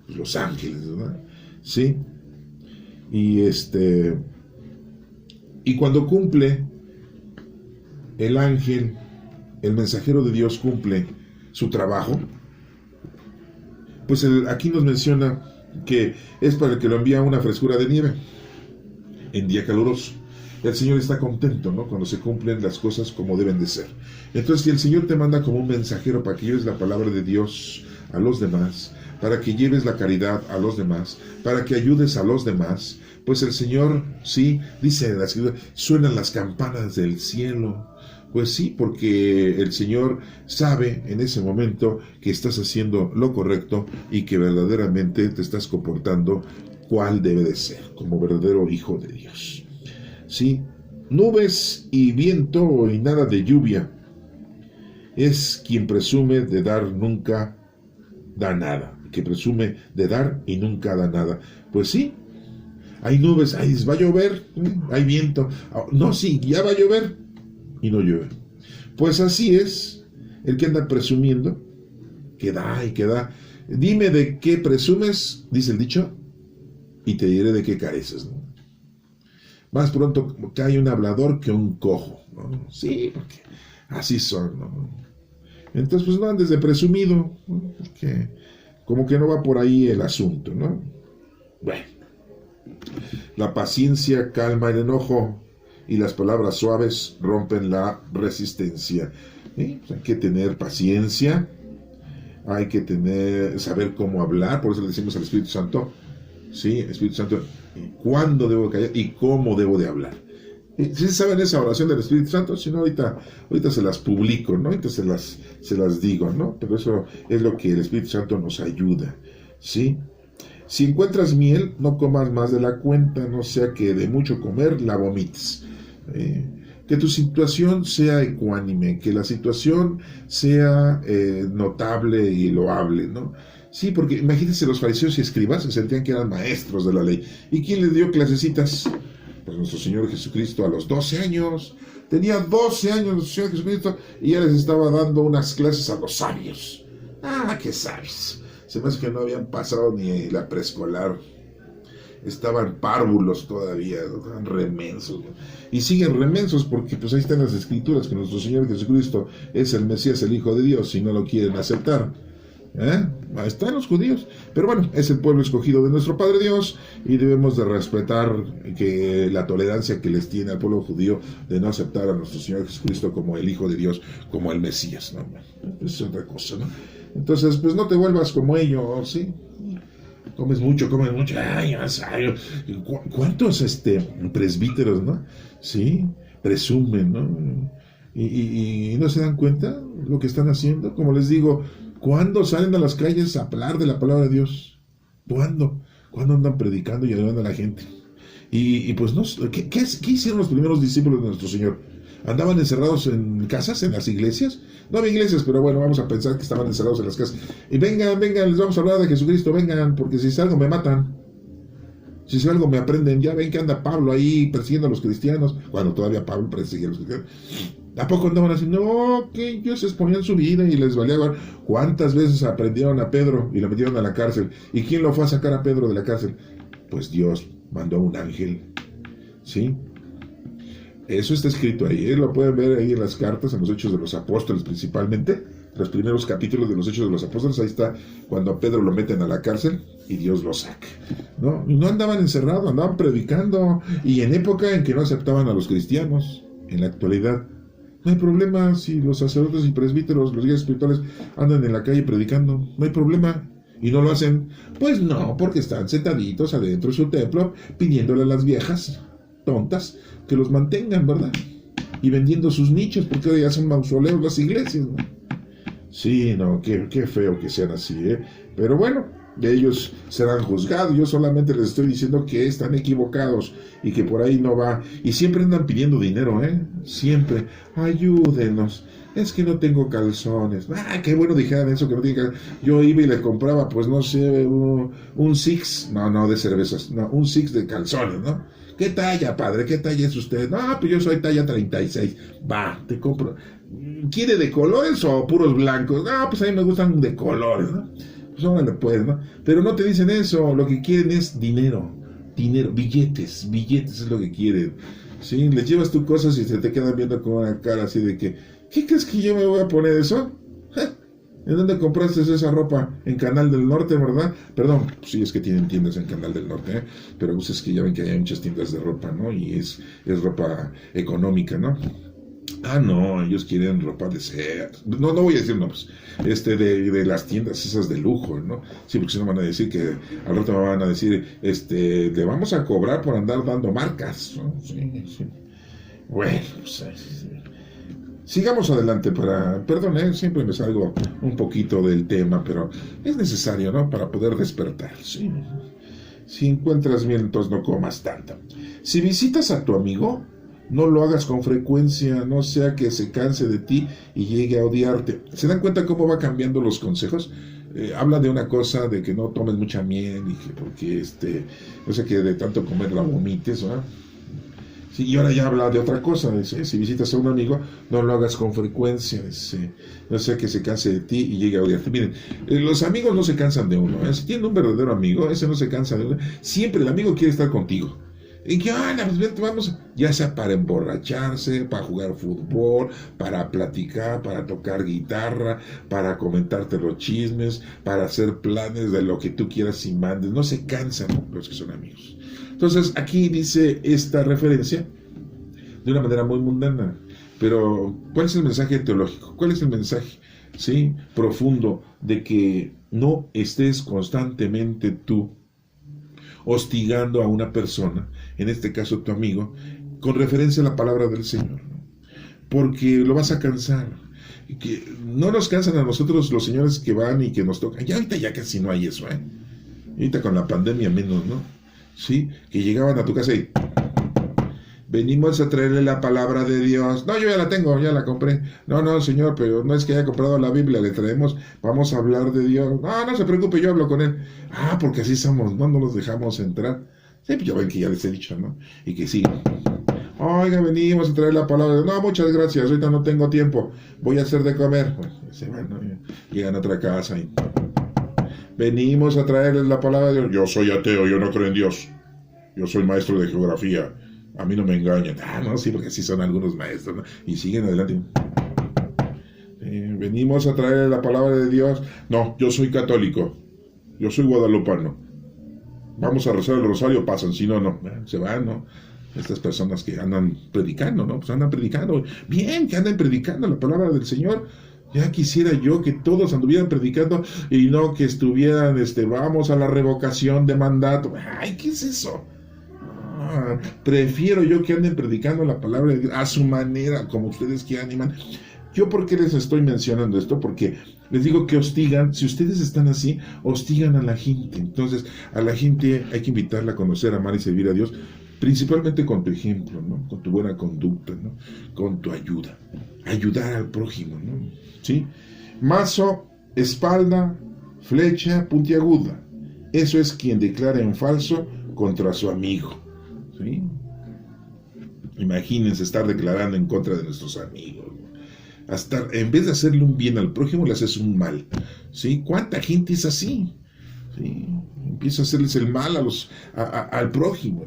Pues los ángeles, ¿verdad? Sí. Y cuando cumple el ángel, el mensajero de Dios cumple su trabajo, pues aquí nos menciona que es para el que lo envía una frescura de nieve en día caluroso. El Señor está contento, ¿no? Cuando se cumplen las cosas como deben de ser. Entonces, si el Señor te manda como un mensajero para que lleves la palabra de Dios a los demás, para que lleves la caridad a los demás, para que ayudes a los demás, pues el Señor, sí, dice en la Escritura, suenan las campanas del cielo. Pues sí, porque el Señor sabe en ese momento que estás haciendo lo correcto y que verdaderamente te estás comportando cual debe de ser, como verdadero hijo de Dios. Sí, nubes y viento y nada de lluvia. Es quien presume de dar nunca da nada, que presume de dar y nunca da nada. Pues sí, hay nubes, va a llover, hay viento. No, sí, ya va a llover y no llueve. Pues así es el que anda presumiendo, que da y que da. Dime de qué presumes, dice el dicho, y te diré de qué careces, ¿no? Más pronto cae un hablador que un cojo, ¿no? Sí, porque así son, ¿no? Entonces, pues no andes de presumido, ¿no? Porque como que no va por ahí el asunto, ¿no? Bueno, la paciencia calma el enojo y las palabras suaves rompen la resistencia. ¿Sí? Pues hay que tener paciencia, hay que saber cómo hablar, por eso le decimos al Espíritu Santo, ¿sí? Espíritu Santo, ¿cuándo debo callar y cómo debo de hablar? ¿Sí saben esa oración del Espíritu Santo? Si no, ahorita se las publico, ¿no? Ahorita se las digo, ¿no? Pero eso es lo que el Espíritu Santo nos ayuda, ¿sí? Si encuentras miel, no comas más de la cuenta, no sea que de mucho comer la vomites. Que tu situación sea ecuánime, que la situación sea notable y loable, ¿no? Sí, porque imagínense, los fariseos y escribas se sentían que eran maestros de la ley. ¿Y quién les dio clasecitas? Pues nuestro Señor Jesucristo a los 12 años. Tenía 12 años nuestro Señor Jesucristo y ya les estaba dando unas clases a los sabios. Ah, qué sabios. Se me hace que no habían pasado ni la preescolar. Estaban párvulos todavía, estaban remensos, ¿no? Y siguen remensos porque pues ahí están las escrituras que nuestro Señor Jesucristo es el Mesías, el Hijo de Dios, y no lo quieren aceptar. Están los judíos. Pero bueno, es el pueblo escogido de nuestro Padre Dios y debemos de respetar que la tolerancia que les tiene al pueblo judío de no aceptar a nuestro Señor Jesucristo como el Hijo de Dios, como el Mesías, ¿no? Es otra cosa, ¿no? Entonces, pues no te vuelvas como ellos, ¿sí? Comes mucho, ay, ¿cuántos presbíteros, ¿no? Sí, presumen, ¿no? Y no se dan cuenta lo que están haciendo. Como les digo, ¿cuándo salen a las calles a hablar de la palabra de Dios? ¿Cuándo? ¿Cuándo andan predicando y ayudando a la gente? Y pues no, ¿qué hicieron los primeros discípulos de nuestro Señor? ¿Andaban encerrados en casas, en las iglesias? No había iglesias, pero bueno, vamos a pensar que estaban encerrados en las casas. Y vengan, les vamos a hablar de Jesucristo, vengan, porque si salgo me matan. Si salgo me aprenden. Ya ven que anda Pablo ahí persiguiendo a los cristianos, cuando todavía Pablo persigue a los cristianos. ¿A poco andaban así? No, que ellos exponían su vida y les valía ver cuántas veces aprendieron a Pedro y lo metieron a la cárcel. ¿Y quién lo fue a sacar a Pedro de la cárcel? Pues Dios mandó a un ángel. ¿Sí? Eso está escrito ahí, lo pueden ver ahí en las cartas, en los Hechos de los Apóstoles principalmente, los primeros capítulos de los Hechos de los Apóstoles, ahí está cuando a Pedro lo meten a la cárcel y Dios lo saca, ¿no? Y no andaban encerrados, andaban predicando, y en época en que no aceptaban a los cristianos. En la actualidad no hay problema si los sacerdotes y presbíteros, los guías espirituales andan en la calle predicando, no hay problema. ¿Y no lo hacen? Pues no, porque están sentaditos adentro de su templo pidiéndole a las viejas tontas que los mantengan, ¿verdad? Y vendiendo sus nichos, porque ahora ya son mausoleos las iglesias, ¿no? Sí, no, qué feo que sean así, ¿eh? Pero bueno, ellos serán juzgados. Yo solamente les estoy diciendo que están equivocados y que por ahí no va. Y siempre andan pidiendo dinero, ¿eh? Siempre, ayúdenos. Es que no tengo calzones. Qué bueno dijeran eso, que no tiene calzones. Yo iba y le compraba, pues no sé, un six, no de cervezas, no, un six de calzones, ¿no? ¿Qué talla, padre? ¿Qué talla es usted? No, pues yo soy talla 36. Va, te compro. ¿Quiere de colores o puros blancos? No, pues a mí me gustan de colores, ¿no? Pues órale pues, ¿no? Pero no te dicen eso, lo que quieren es dinero, billetes es lo que quieren. ¿Sí? Les llevas tus cosas y se te quedan viendo con una cara así de que, ¿qué crees que yo me voy a poner eso? ¿En dónde compraste esa ropa? En Canal del Norte, ¿verdad? Perdón, sí, es que tienen tiendas en Canal del Norte, ¿eh? Pero pues es que ya ven que hay muchas tiendas de ropa, ¿no? Y es ropa económica, ¿no? No, ellos quieren ropa de seda. No voy a decir nombres. De las tiendas esas de lujo, ¿no? Sí, porque si no van a decir que al rato me van a decir, le vamos a cobrar por andar dando marcas, ¿no? Sí. Bueno, pues sigamos adelante perdón, siempre me salgo un poquito del tema, pero es necesario, ¿no? Para poder despertar, ¿sí? Si encuentras bien, entonces no comas tanto. Si visitas a tu amigo, no lo hagas con frecuencia, no sea que se canse de ti y llegue a odiarte. ¿Se dan cuenta cómo va cambiando los consejos? Habla de una cosa, de que no tomes mucha miel y que porque no sé, que de tanto comer la vomites, ¿no? Sí, y ahora ya habla de otra cosa, dice, si visitas a un amigo, no lo hagas con frecuencia, dice, no sea que se canse de ti y llegue a odiarte. Miren, los amigos no se cansan de uno, ¿eh? Si tienen un verdadero amigo, ese no se cansa de uno. Siempre el amigo quiere estar contigo. Y que, pues vamos, ya sea para emborracharse, para jugar fútbol, para platicar, para tocar guitarra, para comentarte los chismes, para hacer planes de lo que tú quieras y mandes. No se cansan los que son amigos. Entonces, aquí dice esta referencia de una manera muy mundana. Pero, ¿cuál es el mensaje teológico? ¿Cuál es el mensaje, sí, profundo de que no estés constantemente tú hostigando a una persona, en este caso tu amigo, con referencia a la palabra del Señor? Porque lo vas a cansar. Que no nos cansan a nosotros los señores que van y que nos tocan. Ya ahorita ya casi no hay eso, ¿eh? Ahorita con la pandemia menos, ¿no? Sí, que llegaban a tu casa y venimos a traerle la palabra de Dios. No, yo ya la tengo, ya la compré. No, señor, pero no es que haya comprado la Biblia, le traemos, vamos a hablar de Dios. No se preocupe, yo hablo con él. Porque así somos, no nos dejamos entrar. Sí, pues ya ven que ya les he dicho, ¿no? Y que sí. Oiga, venimos a traer la palabra de Dios. No, muchas gracias, ahorita no tengo tiempo, voy a hacer de comer. Pues se van, ¿no? Llegan a otra casa y venimos a traerles la palabra de Dios. Yo soy ateo, yo no creo en Dios. Yo soy maestro de geografía. A mí no me engañan. No, sí, porque sí son algunos maestros, ¿no? Y siguen adelante. Venimos a traer la palabra de Dios. No, yo soy católico, yo soy guadalupano. Vamos a rezar el rosario, pasan, si no, no, se van, ¿no? Estas personas que andan predicando, ¿no? Pues andan predicando. Bien, que anden predicando la palabra del Señor. Ya quisiera yo que todos anduvieran predicando y no que estuvieran, vamos a la revocación de mandato. Ay, ¿qué es eso? Prefiero yo que anden predicando la palabra de Dios a su manera, como ustedes quieran. ¿Yo por qué les estoy mencionando esto? Porque les digo que hostigan, si ustedes están así, hostigan a la gente. Entonces, a la gente hay que invitarla a conocer, amar y servir a Dios, principalmente con tu ejemplo, ¿no? Con tu buena conducta, ¿no? Con tu ayuda. Ayudar al prójimo, ¿no? ¿Sí? Mazo, espalda, flecha, puntiaguda. Eso es quien declara en falso contra su amigo. ¿Sí? Imagínense estar declarando en contra de nuestros amigos. Hasta, en vez de hacerle un bien al prójimo, le haces un mal. ¿Sí? ¿Cuánta gente es así? ¿Sí? Empieza a hacerles el mal al prójimo.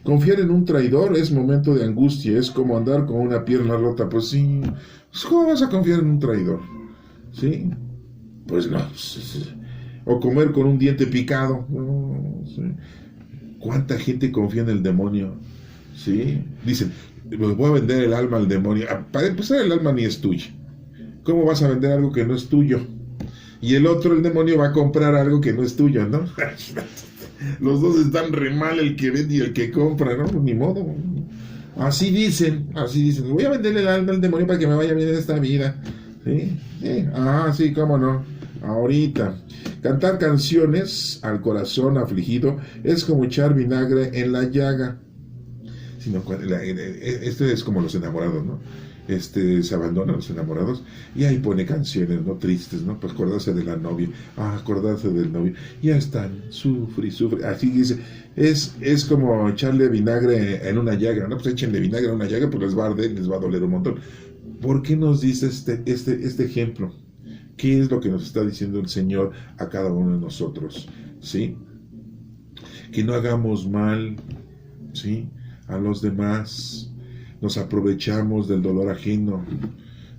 Confiar en un traidor es momento de angustia, es como andar con una pierna rota. Pues sí, ¿cómo vas a confiar en un traidor? ¿Sí? Pues no. O comer con un diente picado. No, ¿sí? ¿Cuánta gente confía en el demonio? ¿Sí? Dicen, pues voy a vender el alma al demonio. Para empezar, el alma ni es tuya. ¿Cómo vas a vender algo que no es tuyo? Y el otro, el demonio, va a comprar algo que no es tuyo, ¿no? Los dos están re mal, el que vende y el que compra, ¿no? Pues ni modo. Así dicen. Voy a venderle el alma al demonio para que me vaya bien en esta vida. ¿Sí? Sí, cómo no. Ahorita. Cantar canciones al corazón afligido es como echar vinagre en la llaga. Esto es como los enamorados, ¿no? Se abandonan los enamorados y ahí pone canciones, ¿no? Tristes, ¿no? Pues acordarse de la novia, acordarse del novio, ya están, sufre, así dice, es como echarle vinagre en una llaga, ¿no? Pues échenle vinagre en una llaga, pues les va a arder, les va a doler un montón. ¿Por qué nos dice este ejemplo? ¿Qué es lo que nos está diciendo el Señor a cada uno de nosotros? ¿Sí? Que no hagamos mal, ¿sí? A los demás, nos aprovechamos del dolor ajeno,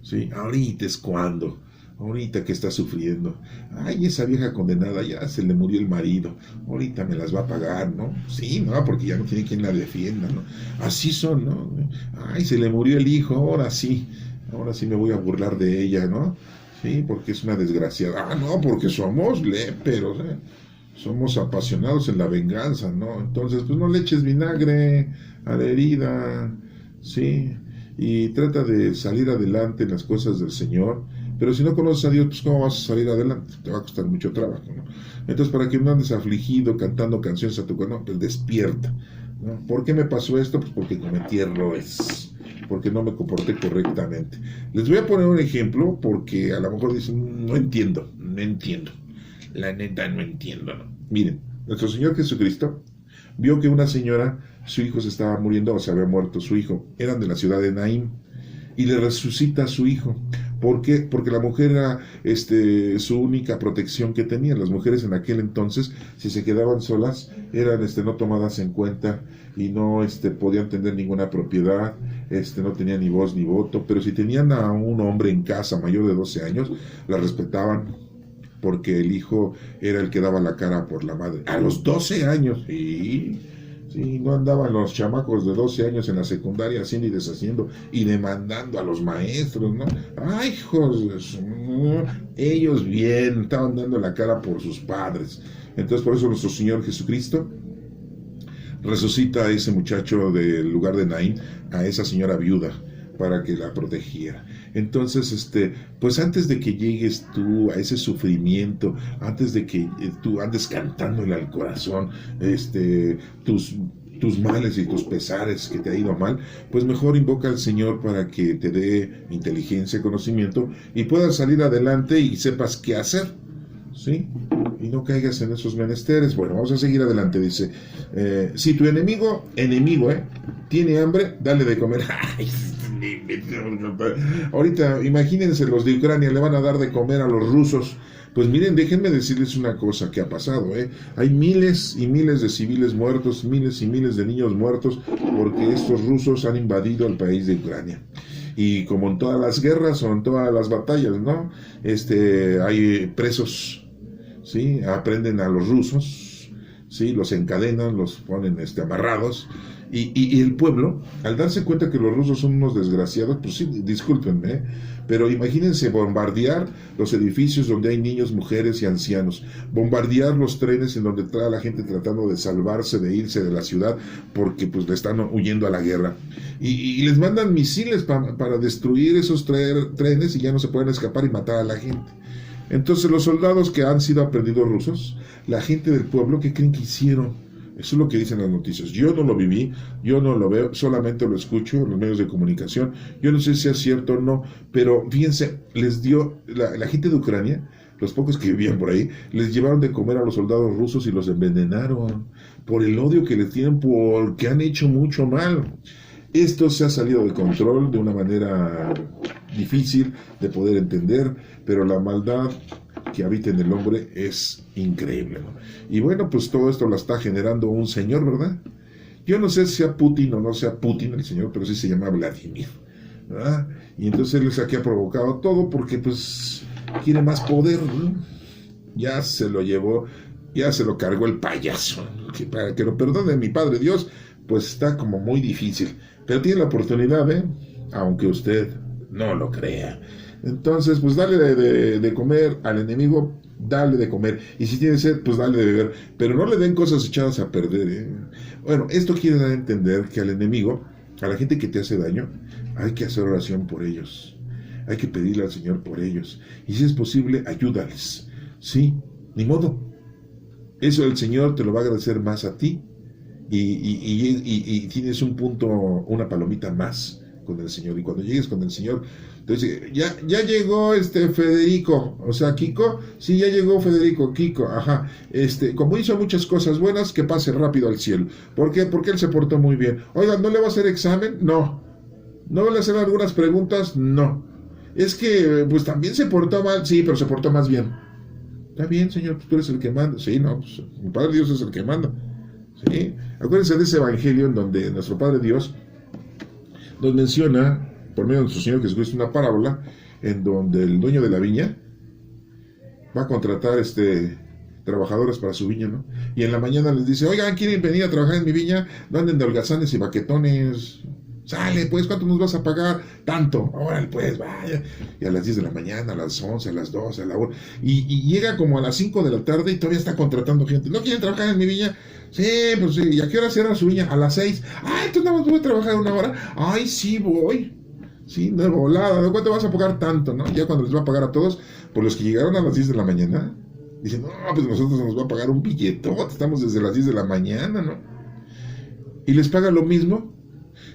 ¿sí? Ahorita es cuando, ahorita que está sufriendo, ay, esa vieja condenada ya se le murió el marido, ahorita me las va a pagar, ¿no? Sí, no, porque ya no tiene quien la defienda, ¿no? Así son, ¿no? Ay, se le murió el hijo, ahora sí me voy a burlar de ella, ¿no? Sí, porque es una desgraciada. No, porque somos léperos, ¿eh? Somos apasionados en la venganza, ¿no? Entonces, pues no le eches vinagre a la herida, ¿sí? Y trata de salir adelante en las cosas del Señor. Pero si no conoces a Dios, pues ¿cómo vas a salir adelante? Te va a costar mucho trabajo, ¿no? Entonces, para que no andes afligido cantando canciones a tu corazón, pues despierta, ¿no? ¿Por qué me pasó esto? Pues porque cometí errores, porque no me comporté correctamente. Les voy a poner un ejemplo porque a lo mejor dicen, no entiendo. La neta no entiendo, ¿no? Miren, nuestro Señor Jesucristo vio que una señora, su hijo se estaba muriendo, o se había muerto su hijo. Eran de la ciudad de Naín. Y le resucita a su hijo. ¿Por qué? Porque la mujer era su única protección que tenía. Las mujeres en aquel entonces, si se quedaban solas, eran no tomadas en cuenta y no podían tener ninguna propiedad, no tenían ni voz ni voto. Pero si tenían a un hombre en casa mayor de 12 años, la respetaban, porque el hijo era el que daba la cara por la madre. A los 12 años, sí, no andaban los chamacos de 12 años en la secundaria haciendo y deshaciendo y demandando a los maestros, ¿no? Ay, hijos, ellos bien, estaban dando la cara por sus padres. Entonces, por eso nuestro Señor Jesucristo resucita a ese muchacho del lugar de Naín, a esa señora viuda, para que la protegiera. Entonces, pues antes de que llegues tú a ese sufrimiento, antes de que tú andes cantándole al corazón, tus males y tus pesares que te ha ido mal, pues mejor invoca al Señor para que te dé inteligencia, conocimiento y puedas salir adelante y sepas qué hacer, ¿sí? Y no caigas en esos menesteres. Bueno, vamos a seguir adelante. Dice, si tu enemigo, tiene hambre, dale de comer. Ahorita, imagínense, los de Ucrania le van a dar de comer a los rusos. Pues miren, déjenme decirles una cosa que ha pasado, Hay miles y miles de civiles muertos, miles y miles de niños muertos, porque estos rusos han invadido el país de Ucrania. Y como en todas las guerras o en todas las batallas, ¿no? Hay presos, ¿sí? Aprenden a los rusos, ¿sí? Los encadenan, los ponen amarrados. Y el pueblo, al darse cuenta que los rusos son unos desgraciados, pues sí, discúlpenme, pero imagínense bombardear los edificios donde hay niños, mujeres y ancianos, bombardear los trenes en donde está la gente tratando de salvarse, de irse de la ciudad, porque pues le están huyendo a la guerra. Y les mandan misiles para destruir esos trenes y ya no se pueden escapar y matar a la gente. Entonces los soldados que han sido aprendidos rusos, la gente del pueblo, ¿qué creen que hicieron? Eso es lo que dicen las noticias. Yo no lo viví, yo no lo veo, solamente lo escucho en los medios de comunicación. Yo no sé si es cierto o no, pero fíjense, les dio, la gente de Ucrania, los pocos que vivían por ahí, les llevaron de comer a los soldados rusos y los envenenaron por el odio que les tienen porque han hecho mucho mal. Esto se ha salido de control de una manera difícil de poder entender, pero la maldad que habita en el hombre es increíble, ¿no? Y bueno, pues todo esto lo está generando un señor, ¿verdad? Yo no sé si sea Putin o no sea Putin el señor, pero sí se llama Vladimir, ¿verdad? Y entonces él es el que ha provocado todo porque pues quiere más poder, ¿no? Ya se lo llevó, ya se lo cargó el payaso, ¿no? Que para que lo perdone mi Padre Dios, pues está como muy difícil, pero tiene la oportunidad, aunque usted no lo crea. Entonces, pues dale de comer al enemigo, dale de comer. Y si tiene sed, pues dale de beber. Pero no le den cosas echadas a perder, Bueno, esto quiere dar a entender que al enemigo, a la gente que te hace daño, hay que hacer oración por ellos. Hay que pedirle al Señor por ellos. Y si es posible, ayúdales. Sí, ni modo. Eso el Señor te lo va a agradecer más a ti. Y tienes un punto, una palomita más con el Señor. Y cuando llegues con el Señor, entonces ya llegó Federico, o sea, Kiko, sí, ya llegó Federico, Kiko, ajá, como hizo muchas cosas buenas, que pase rápido al cielo. ¿Por qué? Porque él se portó muy bien. Oigan, ¿no le va a hacer examen? No. ¿No le va a hacer algunas preguntas? No. Es que, pues también se portó mal, sí, pero se portó más bien. Está bien, Señor, pues tú eres el que manda. Sí, no, pues mi Padre Dios es el que manda. Sí. Acuérdense de ese evangelio en donde nuestro Padre Dios nos menciona, por medio de nuestro Señor Jesucristo, una parábola en donde el dueño de la viña va a contratar trabajadores para su viña, ¿no? Y en la mañana les dice, oigan, ¿quieren venir a trabajar en mi viña? No anden de holgazanes y baquetones. Sale, pues, ¿cuánto nos vas a pagar? Tanto. Órale, pues, vaya. Y a las 10 de la mañana, a las 11, a las 12, a la 1. Y llega como a las 5 de la tarde y todavía está contratando gente. ¿No quieren trabajar en mi viña? Sí, pues sí. ¿Y a qué hora cierra su viña? A las 6. Ay, entonces nada más voy a trabajar una hora. Ay, sí, voy. Sí, de volada. ¿De cuánto vas a pagar tanto, no? Ya cuando les va a pagar a todos, por los que llegaron a las 10 de la mañana, dicen, no, pues nosotros nos va a pagar un billetote. Estamos desde las 10 de la mañana, ¿no? Y les paga lo mismo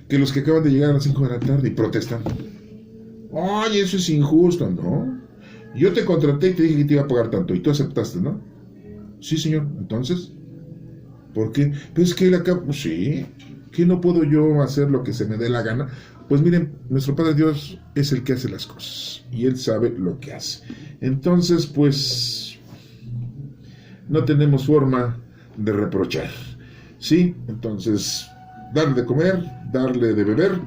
que los que acaban de llegar a las 5 de la tarde y protestan. Oye, eso es injusto, ¿no? Yo te contraté y te dije que te iba a pagar tanto y tú aceptaste, ¿no? Sí, señor. Entonces, ¿por qué? Pues que él acá, pues sí, que no puedo yo hacer lo que se me dé la gana. Pues miren, nuestro Padre Dios es el que hace las cosas y Él sabe lo que hace. Entonces, pues, no tenemos forma de reprochar. ¿Sí? Entonces, darle de comer, darle de beber,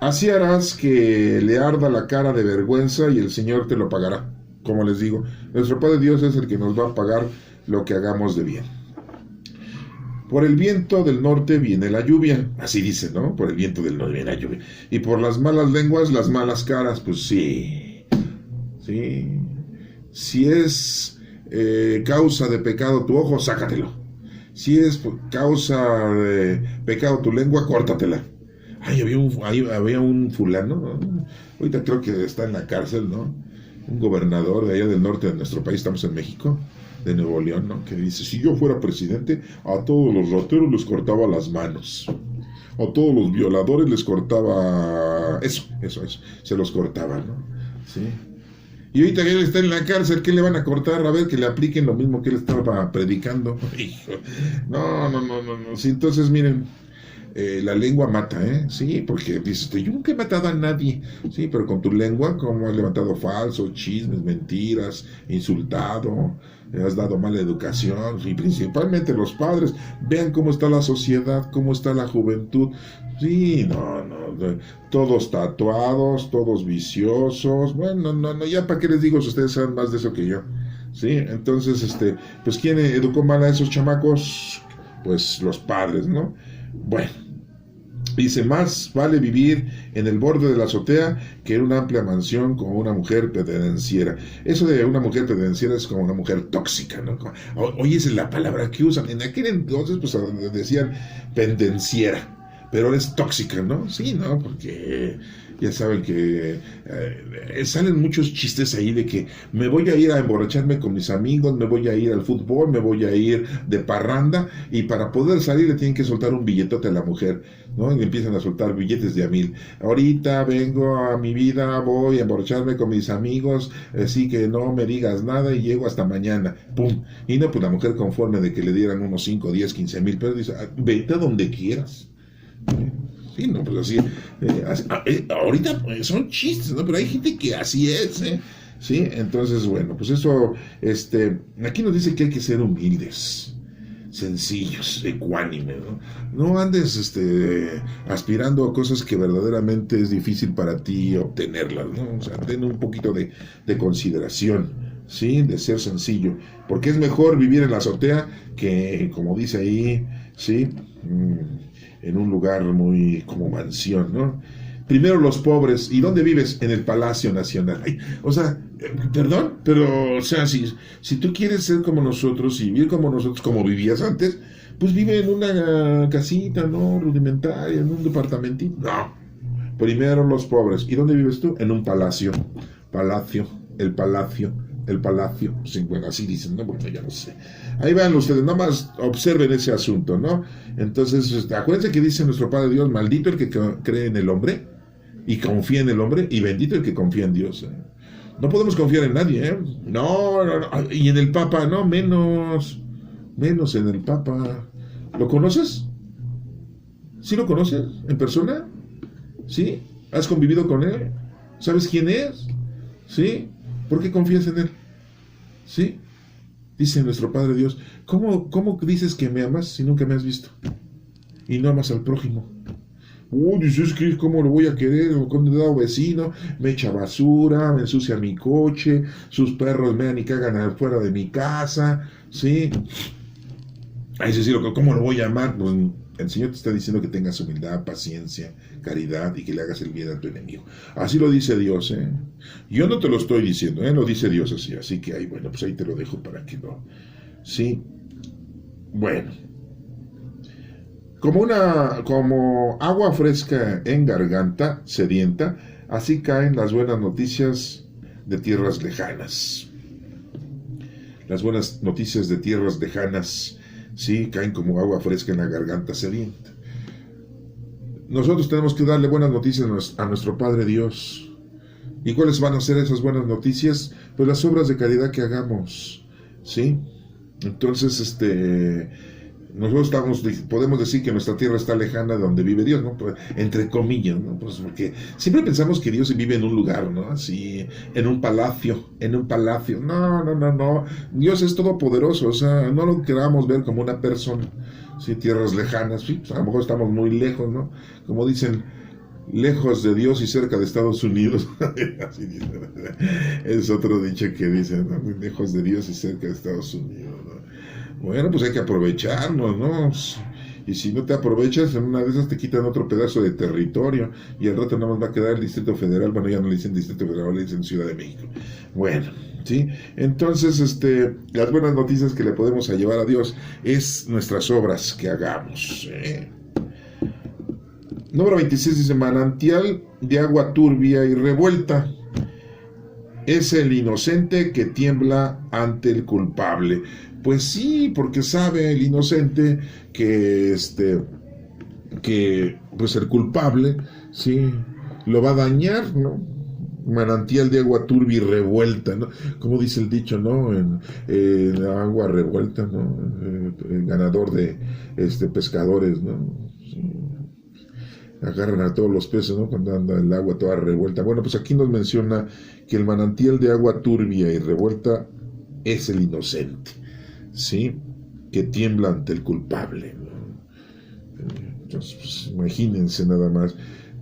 así harás que le arda la cara de vergüenza y el Señor te lo pagará. Como les digo, nuestro Padre Dios es el que nos va a pagar lo que hagamos de bien. Por el viento del norte viene la lluvia, así dice, ¿no? Por el viento del norte viene la lluvia. Y por las malas lenguas, las malas caras, pues sí. Sí. Si es causa de pecado tu ojo, sácatelo. Si es causa de pecado tu lengua, córtatela. Ay, había un fulano, ¿no? Ahorita creo que está en la cárcel, ¿no? Un gobernador de allá del norte de nuestro país, estamos en México, de Nuevo León, ¿no? Que dice, si yo fuera presidente, a todos los rateros les cortaba las manos. A todos los violadores les cortaba... Eso, se los cortaba, ¿no? Sí. Y ahorita que él está en la cárcel, ¿qué le van a cortar? A ver, que le apliquen lo mismo que él estaba predicando. No. Sí, entonces, miren, la lengua mata, Sí, porque dices, yo nunca he matado a nadie. Sí, pero con tu lengua, como has levantado falsos, chismes, mentiras, insultado, has dado mala educación. Y principalmente los padres, vean cómo está la sociedad, cómo está la juventud. Sí, no, todos tatuados, todos viciosos. Bueno, no, ya para qué les digo si ustedes saben más de eso que yo. Sí, entonces, pues ¿quién educó mal a esos chamacos? Pues los padres, ¿no? Bueno, dice, más vale vivir en el borde de la azotea que en una amplia mansión con una mujer pendenciera. Eso de una mujer pendenciera es como una mujer tóxica, ¿no? Oye, esa es la palabra que usan. En aquel entonces, pues decían pendenciera, pero ahora es tóxica, ¿no? Sí, ¿no? Porque ya saben que salen muchos chistes ahí de que me voy a ir a emborracharme con mis amigos, me voy a ir al fútbol, me voy a ir de parranda, y para poder salir le tienen que soltar un billetote a la mujer, ¿no? Y empiezan a soltar billetes de $1,000. Ahorita vengo a mi vida, voy a emborracharme con mis amigos, así que no me digas nada y llego hasta mañana. ¡Pum! Y no, pues la mujer, conforme de que le dieran unos 5, 10, 15 mil pesos, dice, vete a donde quieras. Sí, no, pues así, ahorita pues, son chistes, ¿no? Pero hay gente que así es, ¿eh? Sí, entonces, bueno, pues eso, aquí nos dice que hay que ser humildes, sencillos, ecuánimes, ¿no? No andes, aspirando a cosas que verdaderamente es difícil para ti obtenerlas, ¿no? O sea, ten un poquito de consideración, ¿sí? De ser sencillo, porque es mejor vivir en la azotea que, como dice ahí, ¿sí? En un lugar muy como mansión, ¿no? Primero los pobres. ¿Y dónde vives? En el Palacio Nacional. Ay, o sea, perdón, pero, o sea, si tú quieres ser como nosotros y vivir como nosotros, como vivías antes, pues vive en una casita, ¿no? Rudimentaria, en un departamentito. No. Primero los pobres. ¿Y dónde vives tú? En un palacio. Palacio, el palacio. El palacio, sí, bueno, así dicen, ¿no? Bueno, ya no sé. Ahí van ustedes, nada más observen ese asunto, ¿no? Entonces, acuérdense que dice nuestro Padre Dios, maldito el que cree en el hombre y confía en el hombre, y bendito el que confía en Dios. No podemos confiar en nadie, ¿eh? No. Y en el Papa, no, menos en el Papa. ¿Lo conoces? ¿Sí lo conoces? ¿En persona? ¿Sí? ¿Has convivido con él? ¿Sabes quién es? ¿Sí? ¿Por qué confías en él? ¿Sí? Dice nuestro Padre Dios, ¿cómo dices que me amas si nunca me has visto? Y no amas al prójimo. Dices que ¿cómo lo voy a querer? Cuando he dado vecino, me echa basura, me ensucia mi coche, sus perros mean y cagan afuera de mi casa, ¿sí? Es decir, ¿cómo lo voy a amar? Pues el Señor te está diciendo que tengas humildad, paciencia, caridad y que le hagas el bien a tu enemigo. Así lo dice Dios, ¿eh? Yo no te lo estoy diciendo, ¿eh? Lo dice Dios así que ahí, bueno, pues ahí te lo dejo para que no. Sí. Bueno. Como agua fresca en garganta sedienta, así caen las buenas noticias de tierras lejanas. Las buenas noticias de tierras lejanas, sí, caen como agua fresca en la garganta sedienta. Nosotros tenemos que darle buenas noticias a nuestro Padre Dios. ¿Y cuáles van a ser esas buenas noticias? Pues las obras de caridad que hagamos, ¿sí? Entonces, nosotros podemos decir que nuestra tierra está lejana de donde vive Dios, ¿no? Entre comillas, ¿no? Pues porque siempre pensamos que Dios vive en un lugar, ¿no? Así, en un palacio. No. Dios es todopoderoso, o sea, no lo queramos ver como una persona, ¿sí? Tierras lejanas, sí, pues a lo mejor estamos muy lejos, ¿no? Como dicen, lejos de Dios y cerca de Estados Unidos. Así dicen. Es otro dicho que dicen, ¿no? Muy lejos de Dios y cerca de Estados Unidos, ¿no? Bueno, pues hay que aprovecharnos, ¿no? Y si no te aprovechas, en una de esas te quitan otro pedazo de territorio y al rato nada más va a quedar el Distrito Federal. Bueno, ya no le dicen Distrito Federal, le dicen Ciudad de México. Bueno, ¿sí? Entonces, las buenas noticias que le podemos llevar a Dios es nuestras obras que hagamos, ¿eh? Número 26 dice, manantial de agua turbia y revuelta es el inocente que tiembla ante el culpable. Pues sí, porque sabe el inocente que pues el culpable, sí, lo va a dañar, ¿no? Manantial de agua turbia y revuelta, ¿no? Como dice el dicho, ¿no? En agua revuelta, ¿no? El ganador de pescadores, ¿no? Sí. Agarran a todos los peces, ¿no? Cuando anda el agua toda revuelta. Bueno, pues aquí nos menciona que el manantial de agua turbia y revuelta es el inocente, ¿sí? Que tiembla ante el culpable, ¿no? Entonces, pues, imagínense nada más.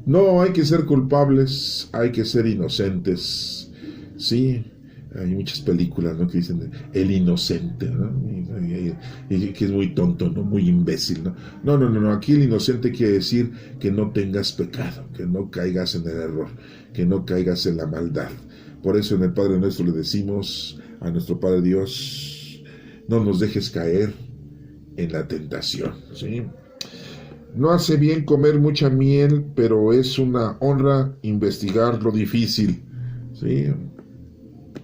No hay que ser culpables, hay que ser inocentes. Sí, hay muchas películas, ¿no?, que dicen el inocente, ¿no? Y que es muy tonto, ¿no? Muy imbécil, ¿no? No. Aquí el inocente quiere decir que no tengas pecado, que no caigas en el error, que no caigas en la maldad. Por eso en el Padre Nuestro le decimos a nuestro Padre Dios: no nos dejes caer en la tentación, ¿sí? No hace bien comer mucha miel, pero es una honra investigar lo difícil, ¿sí?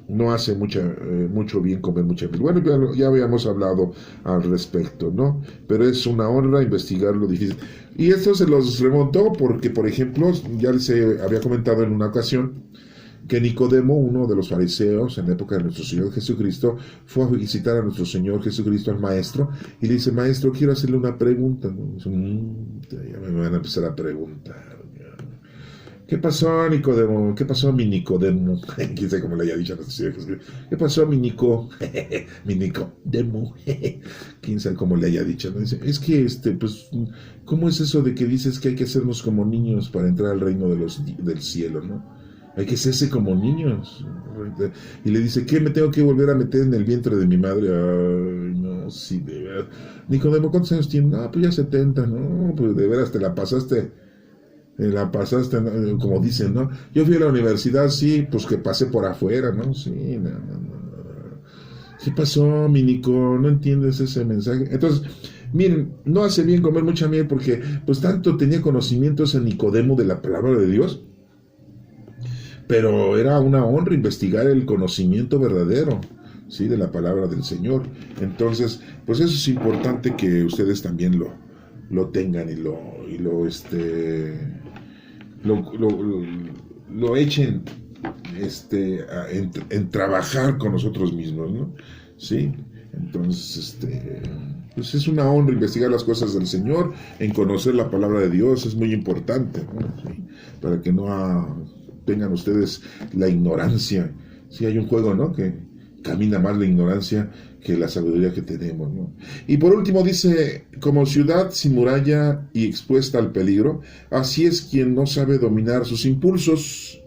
No hace mucho bien comer mucha miel. Bueno, ya habíamos hablado al respecto, ¿no? Pero es una honra investigar lo difícil. Y esto se los remontó porque, por ejemplo, ya les había comentado en una ocasión que Nicodemo, uno de los fariseos en la época de nuestro Señor Jesucristo, fue a visitar a nuestro Señor Jesucristo, al maestro, y le dice: maestro, quiero hacerle una pregunta. Dice, ya me van a empezar a preguntar. ¿Qué pasó, Nicodemo? ¿Qué pasó, mi Nicodemo? Quién sabe cómo le haya dicho a nuestro Señor Jesucristo. ¿Qué pasó, mi Nicodemo? Quién sabe cómo le haya dicho. ¿No? Dice, es que, pues, ¿cómo es eso de que dices que hay que hacernos como niños para entrar al reino del cielo, ¿no? Hay que hacerse como niños. Y le dice: ¿qué, me tengo que volver a meter en el vientre de mi madre? Ay, no, sí, de verdad. Nicodemo, ¿cuántos años tienes? No, pues ya 70, ¿no? Pues de veras te la pasaste, ¿no? Como dicen, ¿no? Yo fui a la universidad, sí, pues que pasé por afuera, ¿no? Sí, no. ¿Qué pasó, mi Nico? ¿No entiendes ese mensaje? Entonces, miren, no hace bien comer mucha miel porque, pues, tanto tenía conocimiento ese Nicodemo de la palabra de Dios, pero era una honra investigar el conocimiento verdadero, ¿sí?, de la palabra del Señor. Entonces, pues eso es importante que ustedes también lo tengan y lo echen en trabajar con nosotros mismos, ¿no? ¿Sí? Entonces, pues es una honra investigar las cosas del Señor, en conocer la palabra de Dios, es muy importante, ¿no? ¿Sí? Para que no tengan ustedes la ignorancia. Sí, hay un juego, ¿no?, que camina más la ignorancia que la sabiduría que tenemos, ¿no? Y por último dice: como ciudad sin muralla y expuesta al peligro, así es quien no sabe dominar sus impulsos,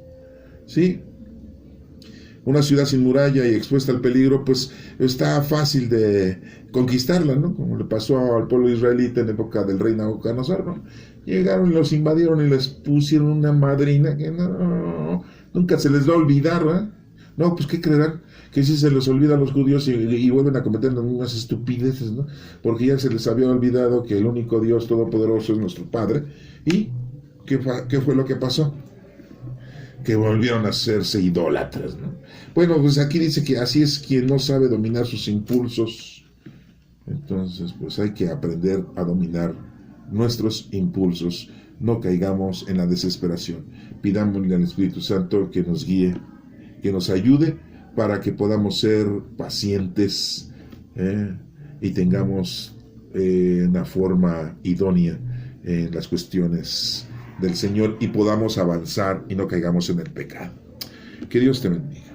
¿sí? Una ciudad sin muralla y expuesta al peligro, pues está fácil de conquistarla, ¿no? Como le pasó al pueblo israelita en época del rey Nabucodonosor, ¿no? Llegaron y los invadieron y les pusieron una madrina que nunca se les va a olvidar, ¿verdad? No, pues ¿qué creerán? Que si se les olvida a los judíos y vuelven a cometer las mismas estupideces, ¿no? Porque ya se les había olvidado que el único Dios todopoderoso es nuestro Padre. ¿Y qué fue lo que pasó? Que volvieron a hacerse idólatras, ¿no? Bueno, pues aquí dice que así es quien no sabe dominar sus impulsos. Entonces, pues hay que aprender a dominar nuestros impulsos. No caigamos en la desesperación. Pidámosle al Espíritu Santo que nos guíe, que nos ayude para que podamos ser pacientes, y tengamos una forma idónea en las cuestiones del Señor y podamos avanzar y no caigamos en el pecado. Que Dios te bendiga.